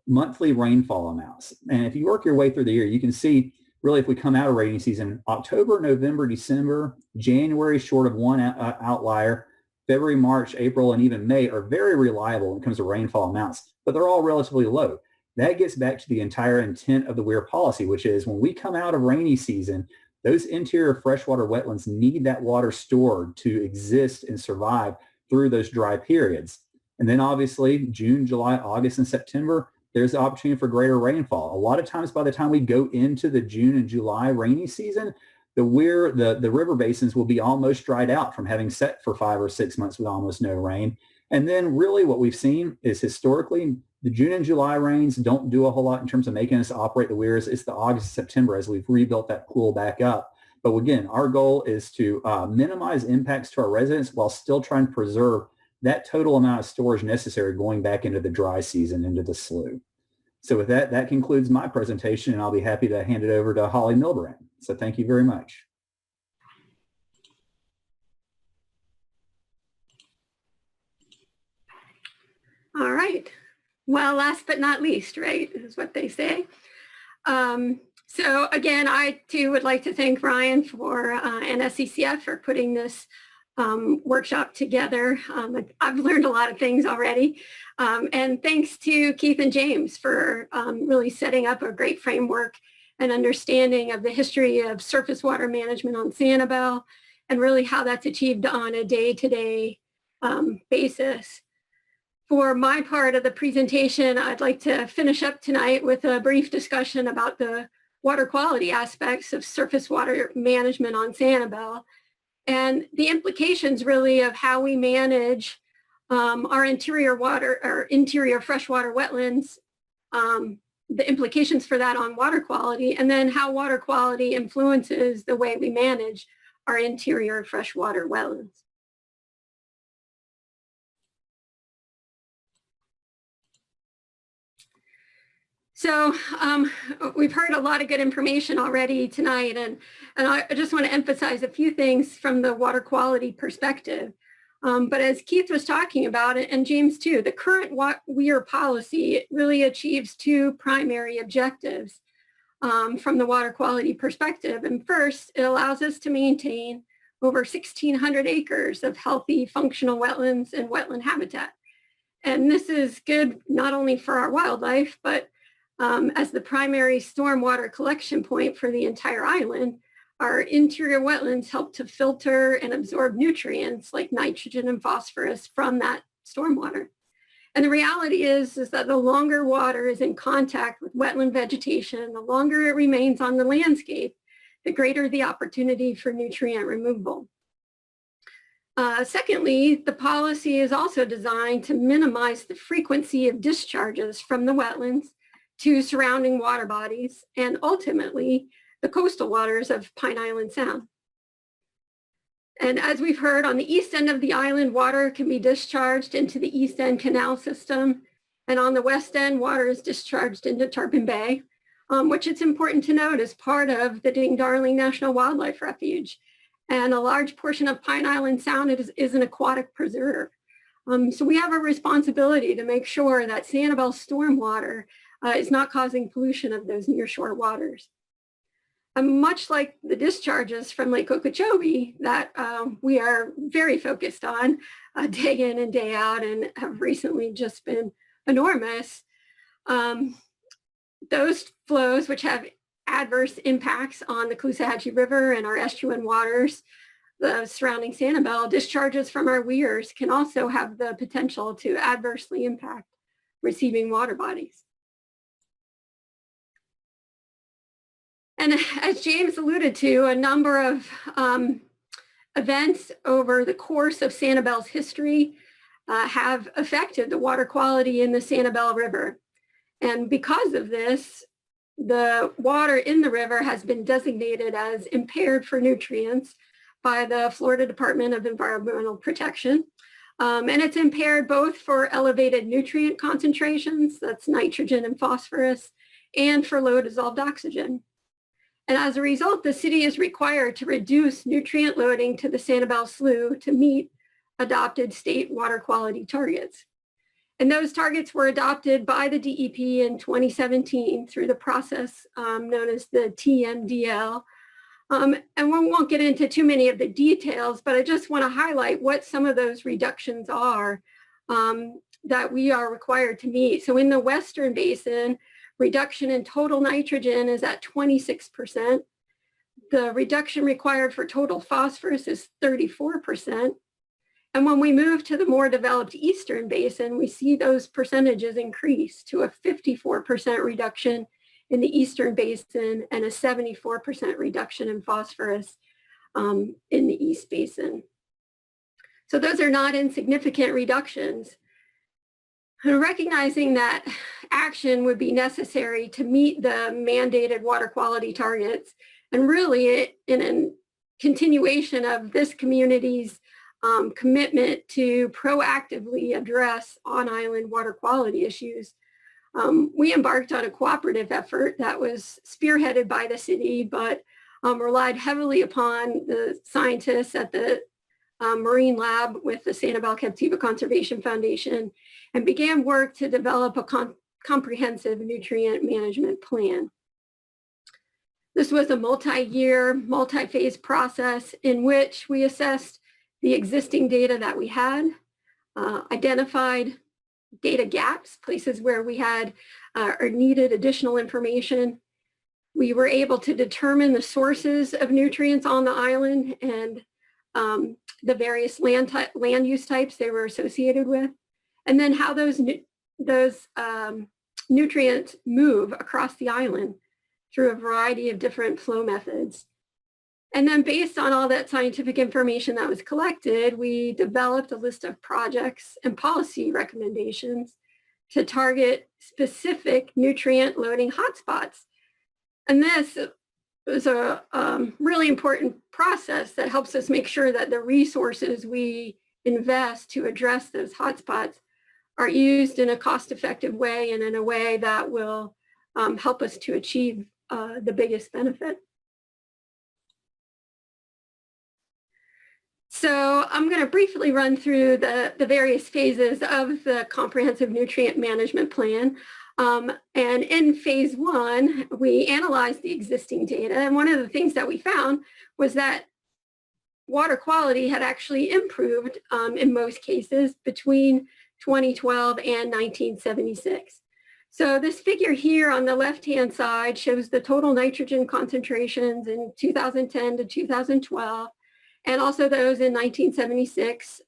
monthly rainfall amounts. And if you work your way through the year, you can see really if we come out of rainy season, October, November, December, January, short of one outlier, February, March, April, and even May are very reliable when it comes to rainfall amounts, but they're all relatively low. That gets back to the entire intent of the Weir policy, which is when we come out of rainy season, those interior freshwater wetlands need that water stored to exist and survive through those dry periods. And then obviously June, July, August, and September, there's the opportunity for greater rainfall. A lot of times by the time we go into the June and July rainy season, the river basins will be almost dried out from having set for 5 or 6 months with almost no rain. And then really what we've seen is historically the June and July rains don't do a whole lot in terms of making us operate the weirs. It's the August, September as we've rebuilt that pool back up. But again, our goal is to minimize impacts to our residents while still trying to preserve that total amount of storage necessary going back into the dry season, into the slough. So with that, that concludes my presentation, and I'll be happy to hand it over to Holly Milbrandt. So thank you very much. All right. Well, last but not least, right, is what they say. So again, I too would like to thank Ryan and SCCF for putting this workshop together. I've learned a lot of things already. And thanks to Keith and James for really setting up a great framework and understanding of the history of surface water management on Sanibel and really how that's achieved on a day-to-day basis. For my part of the presentation, I'd like to finish up tonight with a brief discussion about the water quality aspects of surface water management on Sanibel and the implications really of how we manage our interior freshwater wetlands, the implications for that on water quality, and then how water quality influences the way we manage our interior freshwater wetlands. So we've heard a lot of good information already tonight, and I just want to emphasize a few things from the water quality perspective. But as Keith was talking about it, and James too, the current Weir policy really achieves two primary objectives from the water quality perspective. And first, it allows us to maintain over 1,600 acres of healthy functional wetlands and wetland habitat. And this is good not only for our wildlife, but As the primary stormwater collection point for the entire island, our interior wetlands help to filter and absorb nutrients like nitrogen and phosphorus from that stormwater. And the reality is that the longer water is in contact with wetland vegetation, the longer it remains on the landscape, the greater the opportunity for nutrient removal. Secondly, the policy is also designed to minimize the frequency of discharges from the wetlands to surrounding water bodies and ultimately the coastal waters of Pine Island Sound. And as we've heard, on the east end of the island, water can be discharged into the East End Canal system. And on the west end, water is discharged into Tarpon Bay, which it's important to note is part of the Ding Darling National Wildlife Refuge. And a large portion of Pine Island Sound is an aquatic preserve. So we have a responsibility to make sure that Sanibel stormwater is not causing pollution of those nearshore waters. Much like the discharges from Lake Okeechobee that we are very focused on day in and day out and have recently just been enormous, those flows which have adverse impacts on the Caloosahatchee River and our estuarine waters, the surrounding Sanibel, discharges from our weirs can also have the potential to adversely impact receiving water bodies. And as James alluded to, a number of events over the course of Sanibel's history have affected the water quality in the Sanibel River. And because of this, the water in the river has been designated as impaired for nutrients by the Florida Department of Environmental Protection. And it's impaired both for elevated nutrient concentrations, that's nitrogen and phosphorus, and for low dissolved oxygen. And as a result, the city is required to reduce nutrient loading to the Sanibel Slough to meet adopted state water quality targets. And those targets were adopted by the DEP in 2017 through the process known as the TMDL. And we won't get into too many of the details, but I just want to highlight what some of those reductions are that we are required to meet. So in the Western Basin, reduction in total nitrogen is at 26%. The reduction required for total phosphorus is 34%. And when we move to the more developed Eastern Basin, we see those percentages increase to a 54% reduction in the Eastern Basin and a 74% reduction in phosphorus in the East Basin. So those are not insignificant reductions. And recognizing that action would be necessary to meet the mandated water quality targets, and really in a continuation of this community's commitment to proactively address on-island water quality issues, we embarked on a cooperative effort that was spearheaded by the city, but relied heavily upon the scientists at the Marine Lab with the Sanibel Captiva Conservation Foundation, and began work to develop a comprehensive nutrient management plan. This was a multi-year, multi-phase process in which we assessed the existing data that we had, identified data gaps, places where we had or needed additional information. We were able to determine the sources of nutrients on the island and the various land use types they were associated with, and then how those nutrients move across the island through a variety of different flow methods. And then based on all that scientific information that was collected, we developed a list of projects and policy recommendations to target specific nutrient loading hotspots. And this is a really important process that helps us make sure that the resources we invest to address those hotspots are used in a cost-effective way and in a way that will help us to achieve the biggest benefit. So I'm going to briefly run through the various phases of the comprehensive nutrient management plan. And in phase one, we analyzed the existing data. And one of the things that we found was that water quality had actually improved in most cases between 2012 and 1976. So this figure here on the left-hand side shows the total nitrogen concentrations in 2010 to 2012, and also those in 1976.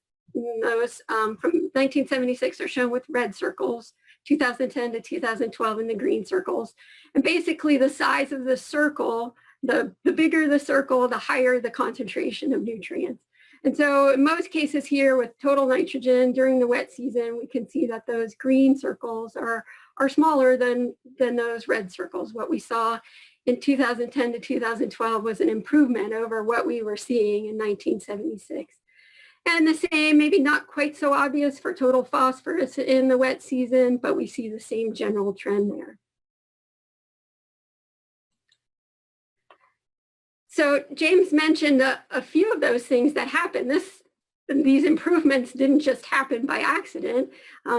Those from 1976 are shown with red circles, 2010 to 2012 in the green circles. And basically the size of the circle, the bigger the circle, the higher the concentration of nutrients. And so in most cases here with total nitrogen during the wet season, we can see that those green circles are smaller than those red circles. What we saw in 2010 to 2012 was an improvement over what we were seeing in 1976. And the same, maybe not quite so obvious for total phosphorus in the wet season, but we see the same general trend there. So James mentioned a few of those things that happened. These improvements didn't just happen by accident.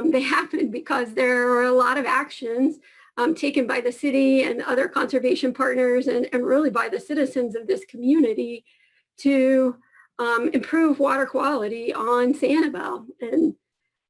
They happened because there were a lot of actions taken by the city and other conservation partners and really by the citizens of this community to improve water quality on Sanibel. And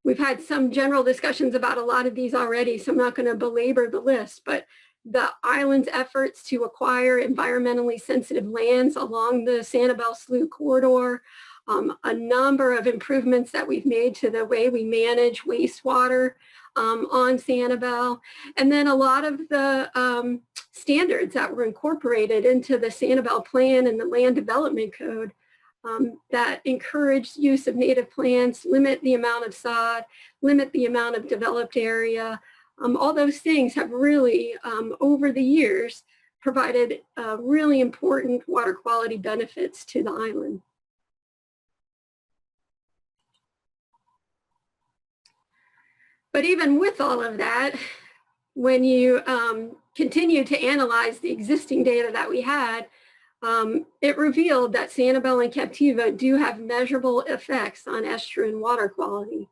we've had some general discussions about a lot of these already, so I'm not going to belabor the list, but the island's efforts to acquire environmentally sensitive lands along the Sanibel Slough corridor, a number of improvements that we've made to the way we manage wastewater on Sanibel, and then a lot of the standards that were incorporated into the Sanibel plan and the land development code that encourage use of native plants, limit the amount of sod, limit the amount of developed area. All those things have really, over the years, provided really important water quality benefits to the island. But even with all of that, when you continue to analyze the existing data that we had, it revealed that Sanibel and Captiva do have measurable effects on estuarine water quality.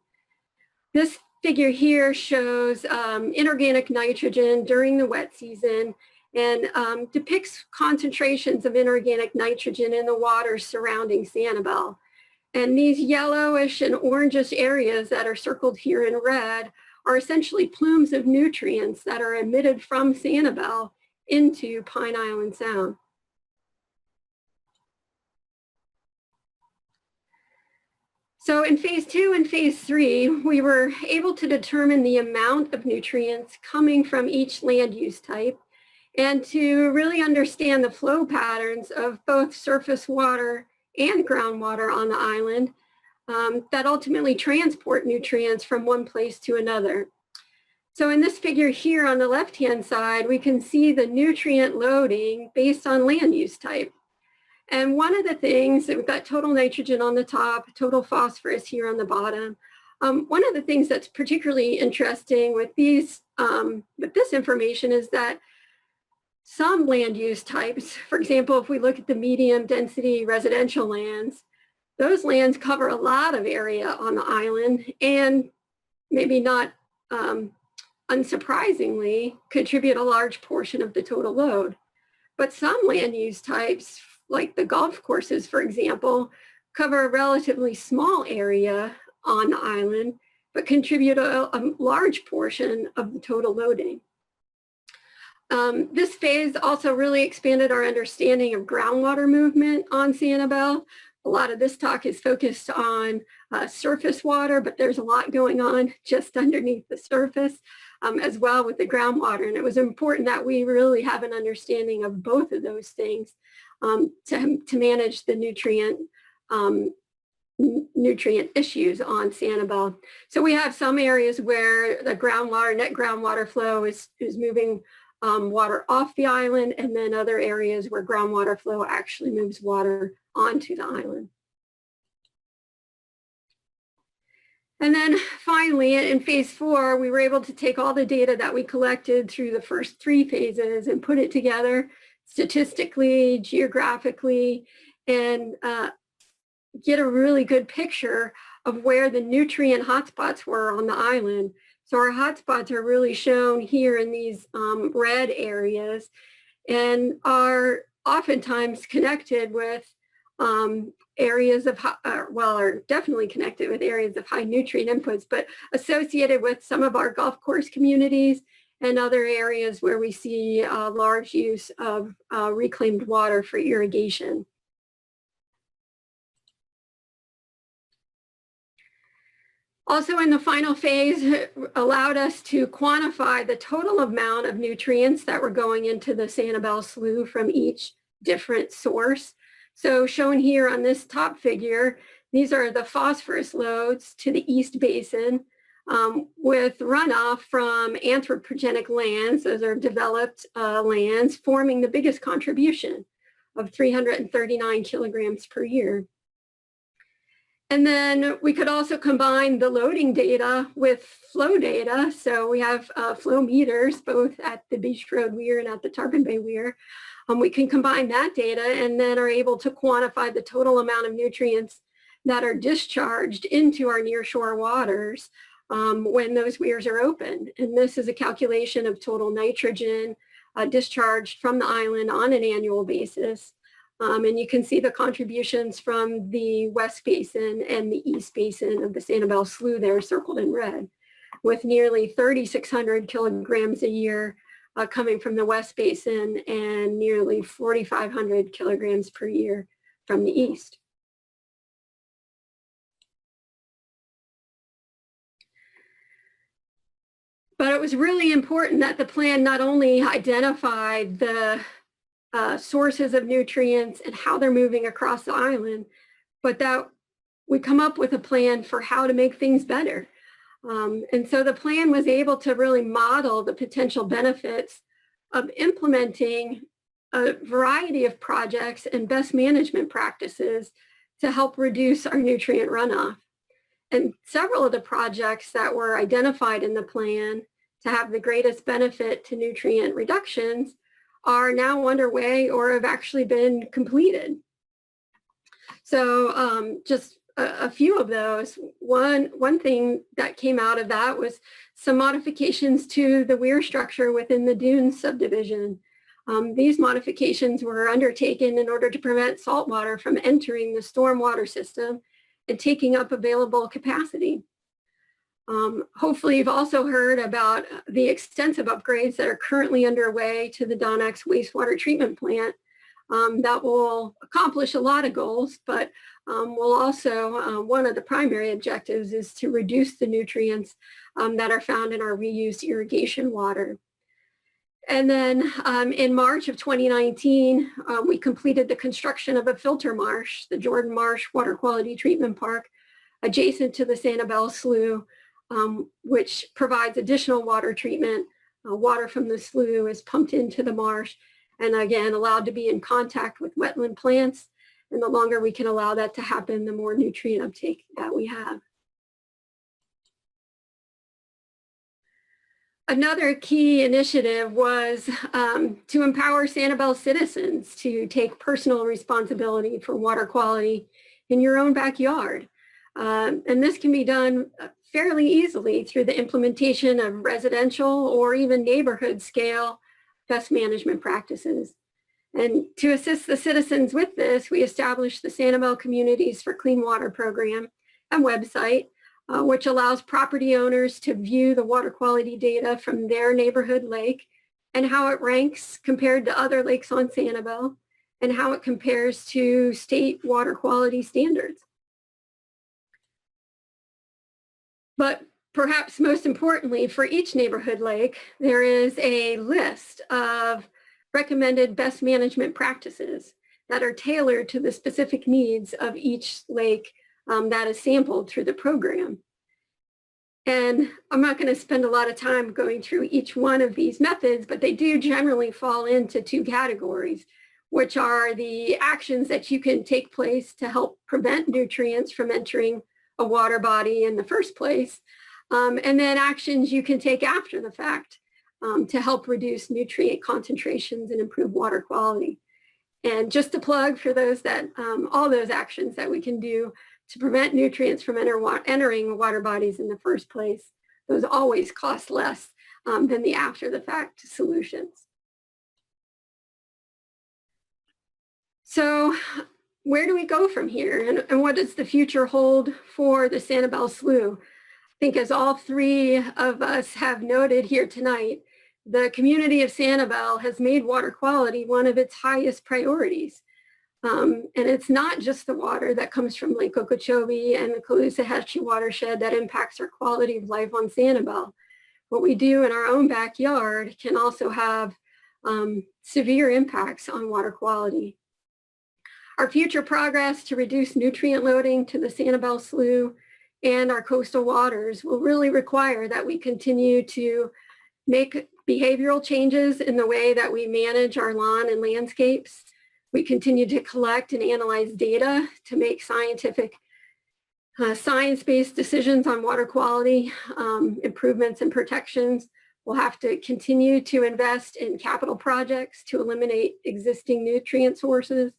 This figure here shows inorganic nitrogen during the wet season and depicts concentrations of inorganic nitrogen in the water surrounding Sanibel. And these yellowish and orangish areas that are circled here in red are essentially plumes of nutrients that are emitted from Sanibel into Pine Island Sound. So in phase 2 and phase 3, we were able to determine the amount of nutrients coming from each land use type and to really understand the flow patterns of both surface water and groundwater on the island that ultimately transport nutrients from one place to another. So in this figure here on the left-hand side, we can see the nutrient loading based on land use type. And one of the things, we've got total nitrogen on the top, total phosphorus here on the bottom. One of the things that's particularly interesting with this information is that some land use types, for example, if we look at the medium density residential lands, those lands cover a lot of area on the island and maybe not unsurprisingly contribute a large portion of the total load. But some land use types, like the golf courses, for example, cover a relatively small area on the island, but contribute a large portion of the total loading. This phase also really expanded our understanding of groundwater movement on Sanibel. A lot of this talk is focused on surface water, but there's a lot going on just underneath the surface as well with the groundwater. And it was important that we really have an understanding of both of those things to manage the nutrient issues on Sanibel. So we have some areas where the groundwater, net groundwater flow is moving water off the island, and then other areas where groundwater flow actually moves water onto the island. And then finally, in phase 4, we were able to take all the data that we collected through the first 3 phases and put it together statistically, geographically, and get a really good picture of where the nutrient hotspots were on the island. So our hotspots are really shown here in these red areas and are oftentimes connected with areas of, are definitely connected with areas of high nutrient inputs, but associated with some of our golf course communities and other areas where we see large use of reclaimed water for irrigation. Also in the final phase, it allowed us to quantify the total amount of nutrients that were going into the Sanibel Slough from each different source. So shown here on this top figure, these are the phosphorus loads to the East Basin with runoff from anthropogenic lands. Those are developed lands forming the biggest contribution of 339 kilograms per year. And then we could also combine the loading data with flow data. So we have flow meters both at the Beach Road Weir and at the Tarpon Bay Weir. We can combine that data and then are able to quantify the total amount of nutrients that are discharged into our nearshore waters when those weirs are open. And this is a calculation of total nitrogen discharged from the island on an annual basis. And you can see the contributions from the West Basin and the East Basin of the Sanibel Slough there circled in red, with nearly 3,600 kilograms a year coming from the West Basin and nearly 4,500 kilograms per year from the East. But it was really important that the plan not only identified the sources of nutrients and how they're moving across the island, but that we come up with a plan for how to make things better. And so the plan was able to really model the potential benefits of implementing a variety of projects and best management practices to help reduce our nutrient runoff. And several of the projects that were identified in the plan to have the greatest benefit to nutrient reductions are now underway or have actually been completed. So just a few of those. One thing that came out of that was some modifications to the weir structure within the Dunes subdivision. These modifications were undertaken in order to prevent saltwater from entering the stormwater system and taking up available capacity. Hopefully you've also heard about the extensive upgrades that are currently underway to the Donex wastewater treatment plant that will accomplish a lot of goals, but will also, one of the primary objectives is to reduce the nutrients that are found in our reused irrigation water. And then in March of 2019, we completed the construction of a filter marsh, the Jordan Marsh Water Quality Treatment Park, adjacent to the Sanibel Slough, which provides additional water treatment. Water from the slough is pumped into the marsh and again allowed to be in contact with wetland plants. And the longer we can allow that to happen, the more nutrient uptake that we have. Another key initiative was to empower Sanibel citizens to take personal responsibility for water quality in your own backyard. And this can be done fairly easily through the implementation of residential or even neighborhood scale best management practices. And to assist the citizens with this, we established the Sanibel Communities for Clean Water program and website, which allows property owners to view the water quality data from their neighborhood lake and how it ranks compared to other lakes on Sanibel and how it compares to state water quality standards. But perhaps most importantly, for each neighborhood lake, there is a list of recommended best management practices that are tailored to the specific needs of each lake that is sampled through the program. And I'm not going to spend a lot of time going through each one of these methods, but they do generally fall into two categories, which are the actions that you can take place to help prevent nutrients from entering a water body in the first place, and then actions you can take after the fact to help reduce nutrient concentrations and improve water quality. And just a plug for those that, all those actions that we can do to prevent nutrients from entering water bodies in the first place, those always cost less than the after the fact solutions. So where do we go from here, and what does the future hold for the Sanibel Slough? I think as all three of us have noted here tonight, the community of Sanibel has made water quality one of its highest priorities. And it's not just the water that comes from Lake Okeechobee and the Caloosahatchee watershed that impacts our quality of life on Sanibel. What we do in our own backyard can also have severe impacts on water quality. Our future progress to reduce nutrient loading to the Sanibel Slough and our coastal waters will really require that we continue to make behavioral changes in the way that we manage our lawn and landscapes. We continue to collect and analyze data to make science-based decisions on water quality, improvements and protections. We'll have to continue to invest in capital projects to eliminate existing nutrient sources.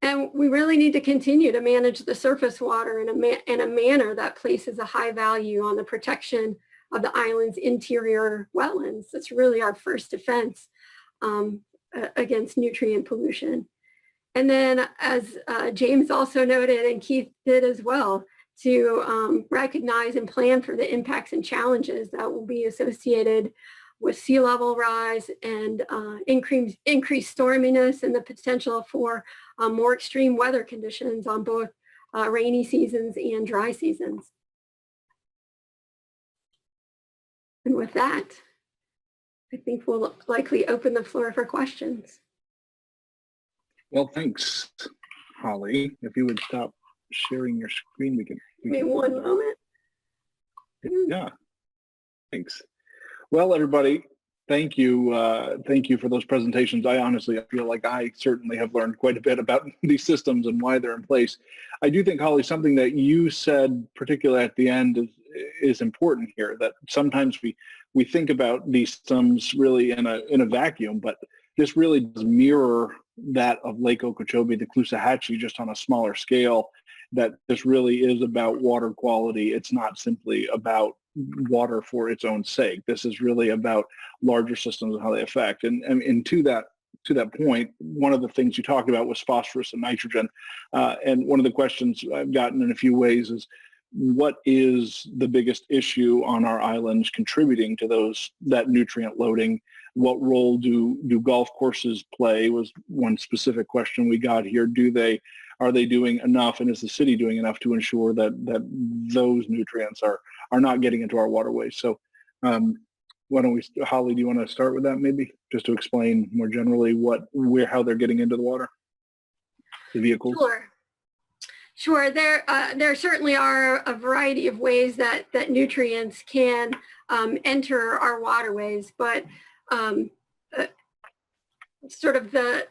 And we really need to continue to manage the surface water in a manner that places a high value on the protection of the island's interior wetlands. That's really our first defense against nutrient pollution. And then, as James also noted, and Keith did as well, to recognize and plan for the impacts and challenges that will be associated with sea level rise and increased storminess and the potential for more extreme weather conditions on both rainy seasons and dry seasons. And with that, I think we'll likely open the floor for questions. Well, thanks, Holly. If you would stop sharing your screen, we can. Give me one moment. Yeah, thanks. Well, everybody, thank you. Thank you for those presentations. I honestly feel like I certainly have learned quite a bit about these systems and why they're in place. I do think, Holly, something that you said, particularly at the end, is important here, that sometimes we think about these systems really in a vacuum, but this really does mirror that of Lake Okeechobee, the Caloosahatchee, just on a smaller scale, that this really is about water quality. It's not simply about water for its own sake. This is really about larger systems and how they affect. And to that point, one of the things you talked about was phosphorus and nitrogen. And one of the questions I've gotten in a few ways is, what is the biggest issue on our islands contributing to that nutrient loading? What role do golf courses play was one specific question we got here. Are they doing enough, and is the city doing enough to ensure that those nutrients are not getting into our waterways? So why don't we, Holly, do you want to start with that maybe, just to explain more generally how they're getting into the water, the vehicles? Sure. There certainly are a variety of ways that nutrients can enter our waterways, but sort of the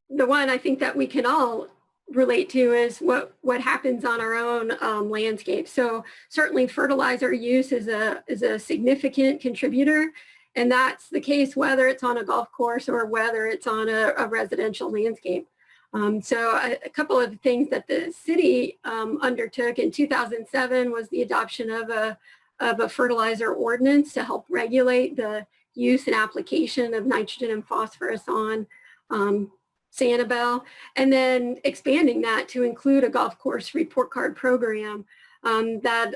one I think that we can all relate to is what happens on our own landscape. So certainly fertilizer use is a significant contributor, and that's the case whether it's on a golf course or whether it's on a residential landscape. So a couple of things that the city undertook in 2007 was the adoption of a fertilizer ordinance to help regulate the use and application of nitrogen and phosphorus on Sanibel, and then expanding that to include a golf course report card program that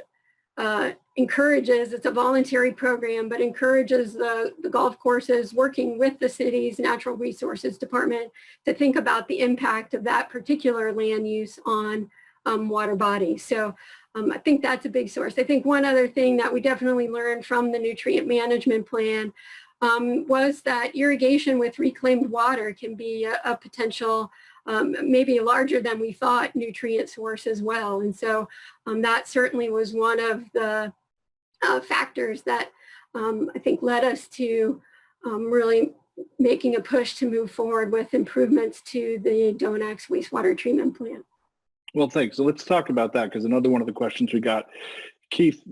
encourages, it's a voluntary program, but encourages the golf courses working with the city's natural resources department to think about the impact of that particular land use on water bodies. So I think that's a big source. I think one other thing that we definitely learned from the nutrient management plan was that irrigation with reclaimed water can be a potential, maybe larger than we thought, nutrient source as well. And so that certainly was one of the factors that I think led us to really making a push to move forward with improvements to the Donax wastewater treatment plant. Well, thanks. So let's talk about that, because another one of the questions we got, Keith,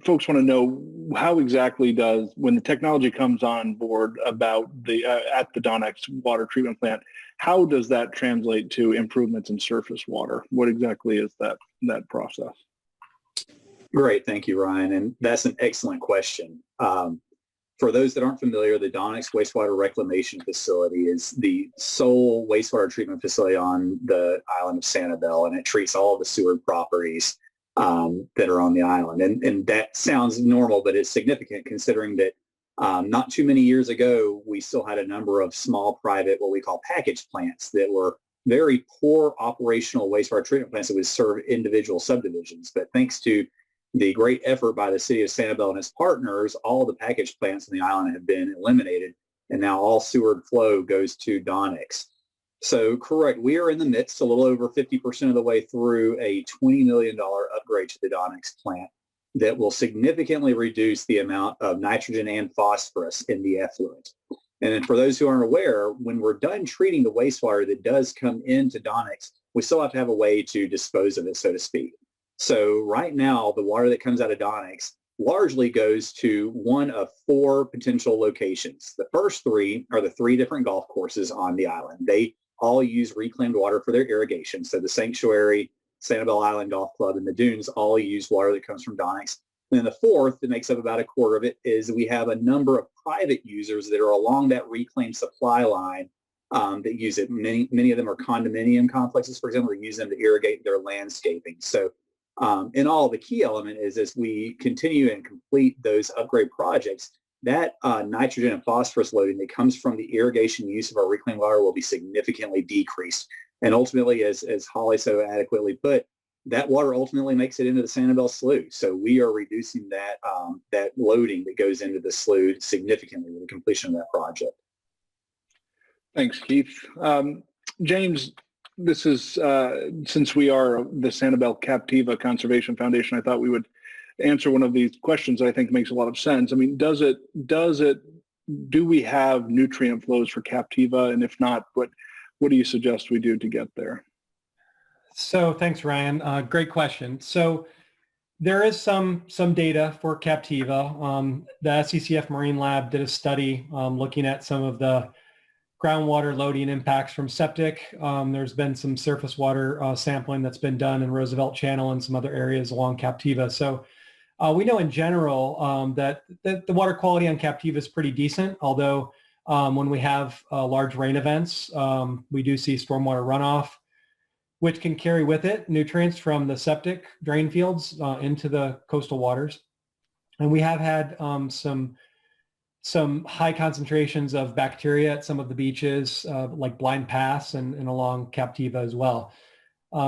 folks want to know how exactly when the technology comes on board about at the Donax water treatment plant, how does that translate to improvements in surface water? What exactly is that process? Great, thank you, Ryan. And that's an excellent question. For those that aren't familiar, the Donax wastewater reclamation facility is the sole wastewater treatment facility on the island of Sanibel, and it treats all the sewer properties that are on the island. And that sounds normal, but it's significant considering that Not too many years ago, we still had a number of small private, what we call package plants, that were very poor operational wastewater treatment plants that would serve individual subdivisions. But thanks to the great effort by the city of Sanibel and its partners, all the package plants on the island have been eliminated, and now all sewer flow goes to Donix. So correct, we are in the midst, a little over 50% of the way through, a $20 million upgrade to the Donix plant that will significantly reduce the amount of nitrogen and phosphorus in the effluent. And then for those who aren't aware, when we're done treating the wastewater that does come into Donix, we still have to have a way to dispose of it, so to speak. So right now, the water that comes out of Donix largely goes to one of 4 potential locations. The first 3 are the 3 different golf courses on the island. They all use reclaimed water for their irrigation. So the Sanctuary, Sanibel Island Golf Club, and the Dunes all use water that comes from Donix. And then the 4th, that makes up about a quarter of it, is we have a number of private users that are along that reclaimed supply line that use it. Many of them are condominium complexes, for example, that use them to irrigate their landscaping. So in all, the key element is as we continue and complete those upgrade projects, that nitrogen and phosphorus loading that comes from the irrigation use of our reclaimed water will be significantly decreased. And ultimately, as Holly so adequately put, that water ultimately makes it into the Sanibel Slough. So we are reducing that, that loading that goes into the slough significantly with the completion of that project. Thanks, Keith. James, this is, since we are the Sanibel Captiva Conservation Foundation, I thought we would answer one of these questions that I think makes a lot of sense. I mean, do we have nutrient flows for Captiva? And if not, what do you suggest we do to get there? So thanks, Ryan. Great question. So there is some data for Captiva. The SCCF Marine Lab did a study looking at some of the groundwater loading impacts from septic. There's been some surface water sampling that's been done in Roosevelt Channel and some other areas along Captiva. So we know in general that the water quality on Captiva is pretty decent, although when we have large rain events, we do see stormwater runoff, which can carry with it nutrients from the septic drain fields into the coastal waters. And we have had some high concentrations of bacteria at some of the beaches, like Blind Pass and along Captiva as well.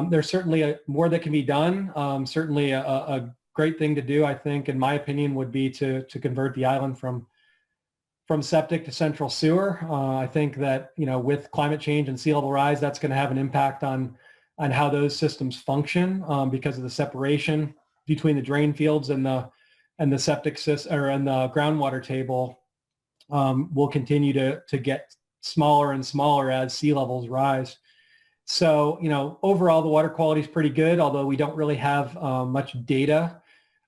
There's certainly more that can be done. Certainly a great thing to do, I think, in my opinion, would be to convert the island from septic to central sewer. I think that, with climate change and sea level rise, that's going to have an impact on how those systems function because of the separation between the drain fields and the septic system and the groundwater table will continue to get smaller and smaller as sea levels rise. So, overall the water quality is pretty good, although we don't really have much data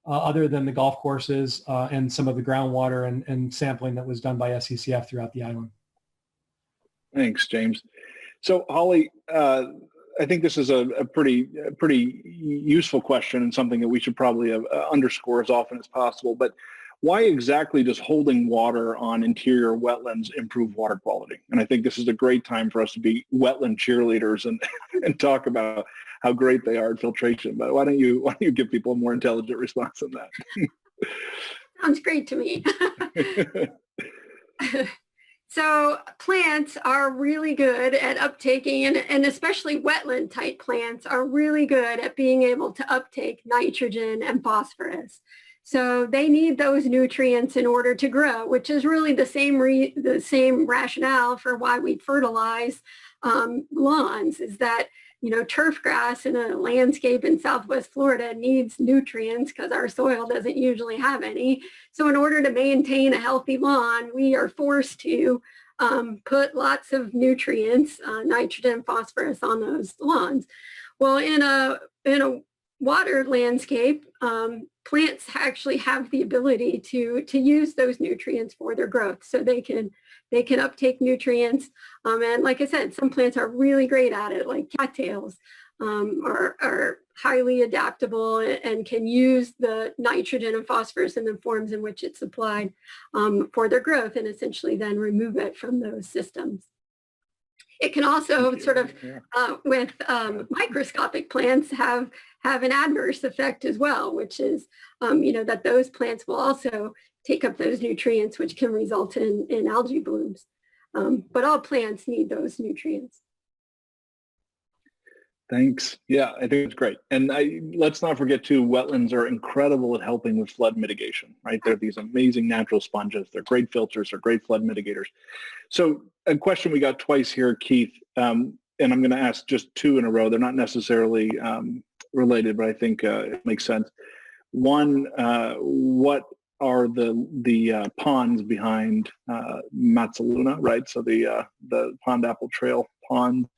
other than the golf courses and some of the groundwater and sampling that was done by SCCF throughout the island. Thanks, James. So Holly, I think this is a pretty useful question and something that we should probably underscore as often as possible. But why exactly does holding water on interior wetlands improve water quality? And I think this is a great time for us to be wetland cheerleaders and talk about how great they are at filtration. But why don't you give people a more intelligent response on that? Sounds great to me. So plants are really good at uptaking, and especially wetland type plants are really good at being able to uptake nitrogen and phosphorus. So they need those nutrients in order to grow, which is really the same rationale for why we fertilize lawns, is that turf grass in a landscape in Southwest Florida needs nutrients because our soil doesn't usually have any. So in order to maintain a healthy lawn, we are forced to put lots of nutrients, nitrogen, phosphorus on those lawns. Well, in a water landscape, plants actually have the ability to use those nutrients for their growth. So they can uptake nutrients. And like I said, some plants are really great at it, like cattails are highly adaptable and can use the nitrogen and phosphorus in the forms in which it's applied for their growth, and essentially then remove it from those systems. It can also sort of, with microscopic plants, have an adverse effect as well, which is, that those plants will also take up those nutrients, which can result in algae blooms. But all plants need those nutrients. Thanks. Yeah, I think it's great. And let's not forget too, wetlands are incredible at helping with flood mitigation, right? They're these amazing natural sponges. They're great filters. They're great flood mitigators. So a question we got twice here, Keith, and I'm going to ask just two in a row. They're not necessarily related, but I think it makes sense. One, what are the ponds behind Matsaluna, right? So the Pond Apple Trail pond,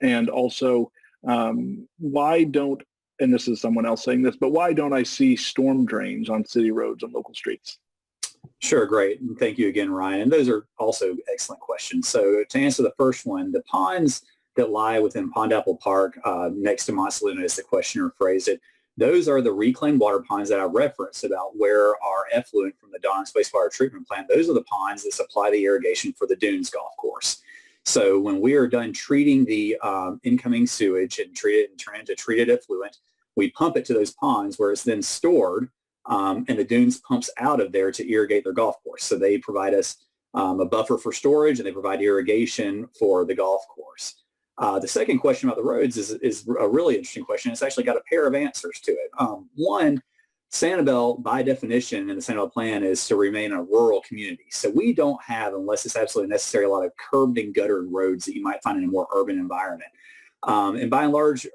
and also why don't, and this is someone else saying this, but why don't I see storm drains on city roads and local streets? Sure, great. And thank you again, Ryan. And those are also excellent questions. So to answer the first one, the ponds that lie within Pond Apple Park next to Matsaluna, as the questioner phrased it, those are the reclaimed water ponds that I referenced about where our effluent from the Don's wastewater treatment plant, those are the ponds that supply the irrigation for the Dunes golf course. So when we are done treating the incoming sewage and treat it and turn it into treated effluent, we pump it to those ponds where it's then stored, and the Dunes pumps out of there to irrigate their golf course. So they provide us a buffer for storage, and they provide irrigation for the golf course. The second question about the roads is a really interesting question. It's actually got a pair of answers to it. One, Sanibel, by definition, in the Sanibel plan, is to remain a rural community. So we don't have, unless it's absolutely necessary, a lot of curbed and guttered roads that you might find in a more urban environment. And by and large,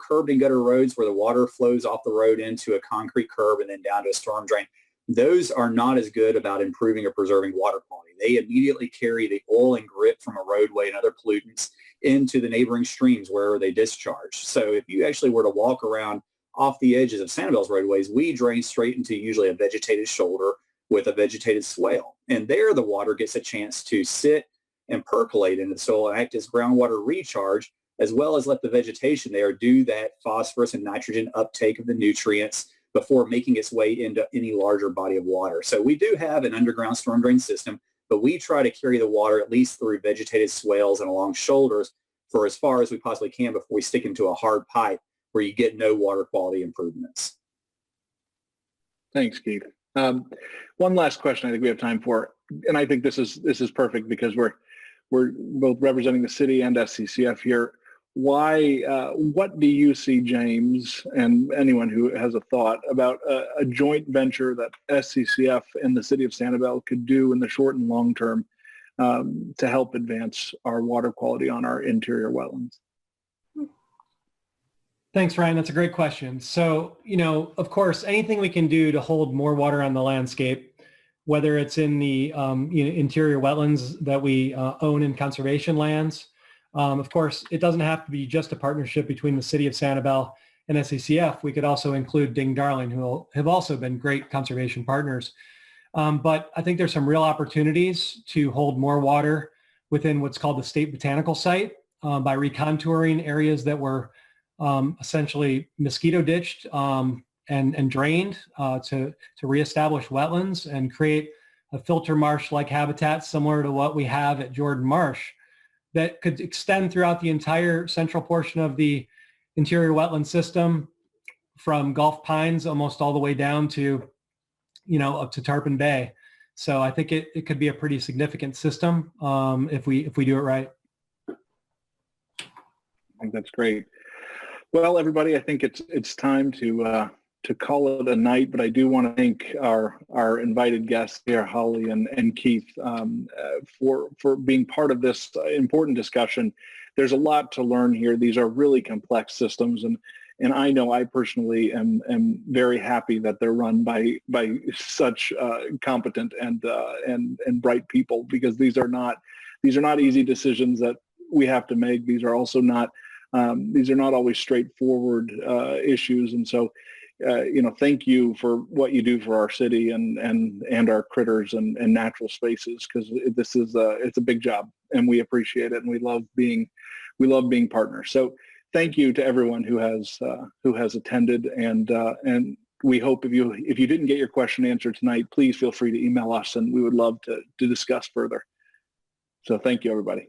curbed and gutter roads where the water flows off the road into a concrete curb and then down to a storm drain, those are not as good about improving or preserving water quality. They immediately carry the oil and grit from a roadway and other pollutants into the neighboring streams where they discharge. So if you actually were to walk around off the edges of Sanibel's roadways, we drain straight into usually a vegetated shoulder with a vegetated swale. And there the water gets a chance to sit and percolate into the soil and act as groundwater recharge, as well as let the vegetation there do that phosphorus and nitrogen uptake of the nutrients before making its way into any larger body of water. So we do have an underground storm drain system, but we try to carry the water at least through vegetated swales and along shoulders for as far as we possibly can before we stick into a hard pipe where you get no water quality improvements. Thanks, Keith. One last question I think we have time for, and I think this is perfect because we're both representing the city and SCCF here. What do you see, James, and anyone who has a thought about a joint venture that SCCF and the city of Sanibel could do in the short and long term to help advance our water quality on our interior wetlands? Thanks, Ryan. That's a great question. So, of course, anything we can do to hold more water on the landscape, whether it's in the interior wetlands that we own in conservation lands. Of course, it doesn't have to be just a partnership between the city of Sanibel and SCCF. We could also include Ding Darling, who have also been great conservation partners. But I think there's some real opportunities to hold more water within what's called the State Botanical Site by recontouring areas that were essentially mosquito ditched and drained to reestablish wetlands and create a filter marsh-like habitat similar to what we have at Jordan Marsh that could extend throughout the entire central portion of the interior wetland system from Gulf Pines almost all the way down to, up to Tarpon Bay. So I think it could be a pretty significant system if we do it right. I think that's great. Well, everybody, I think it's time to call it a night, but I do want to thank our invited guests here, Holly and Keith, for being part of this important discussion. There's a lot to learn here. These are really complex systems, and I know I personally am very happy that they're run by such competent and bright people, because these are not easy decisions that we have to make. These are also not always straightforward issues, and so thank you for what you do for our city and our critters and natural spaces, because it's a big job, and we appreciate it, and we love being partners. So thank you to everyone who has attended, and we hope if you didn't get your question answered tonight, please feel free to email us, and we would love to discuss further. So thank you, everybody.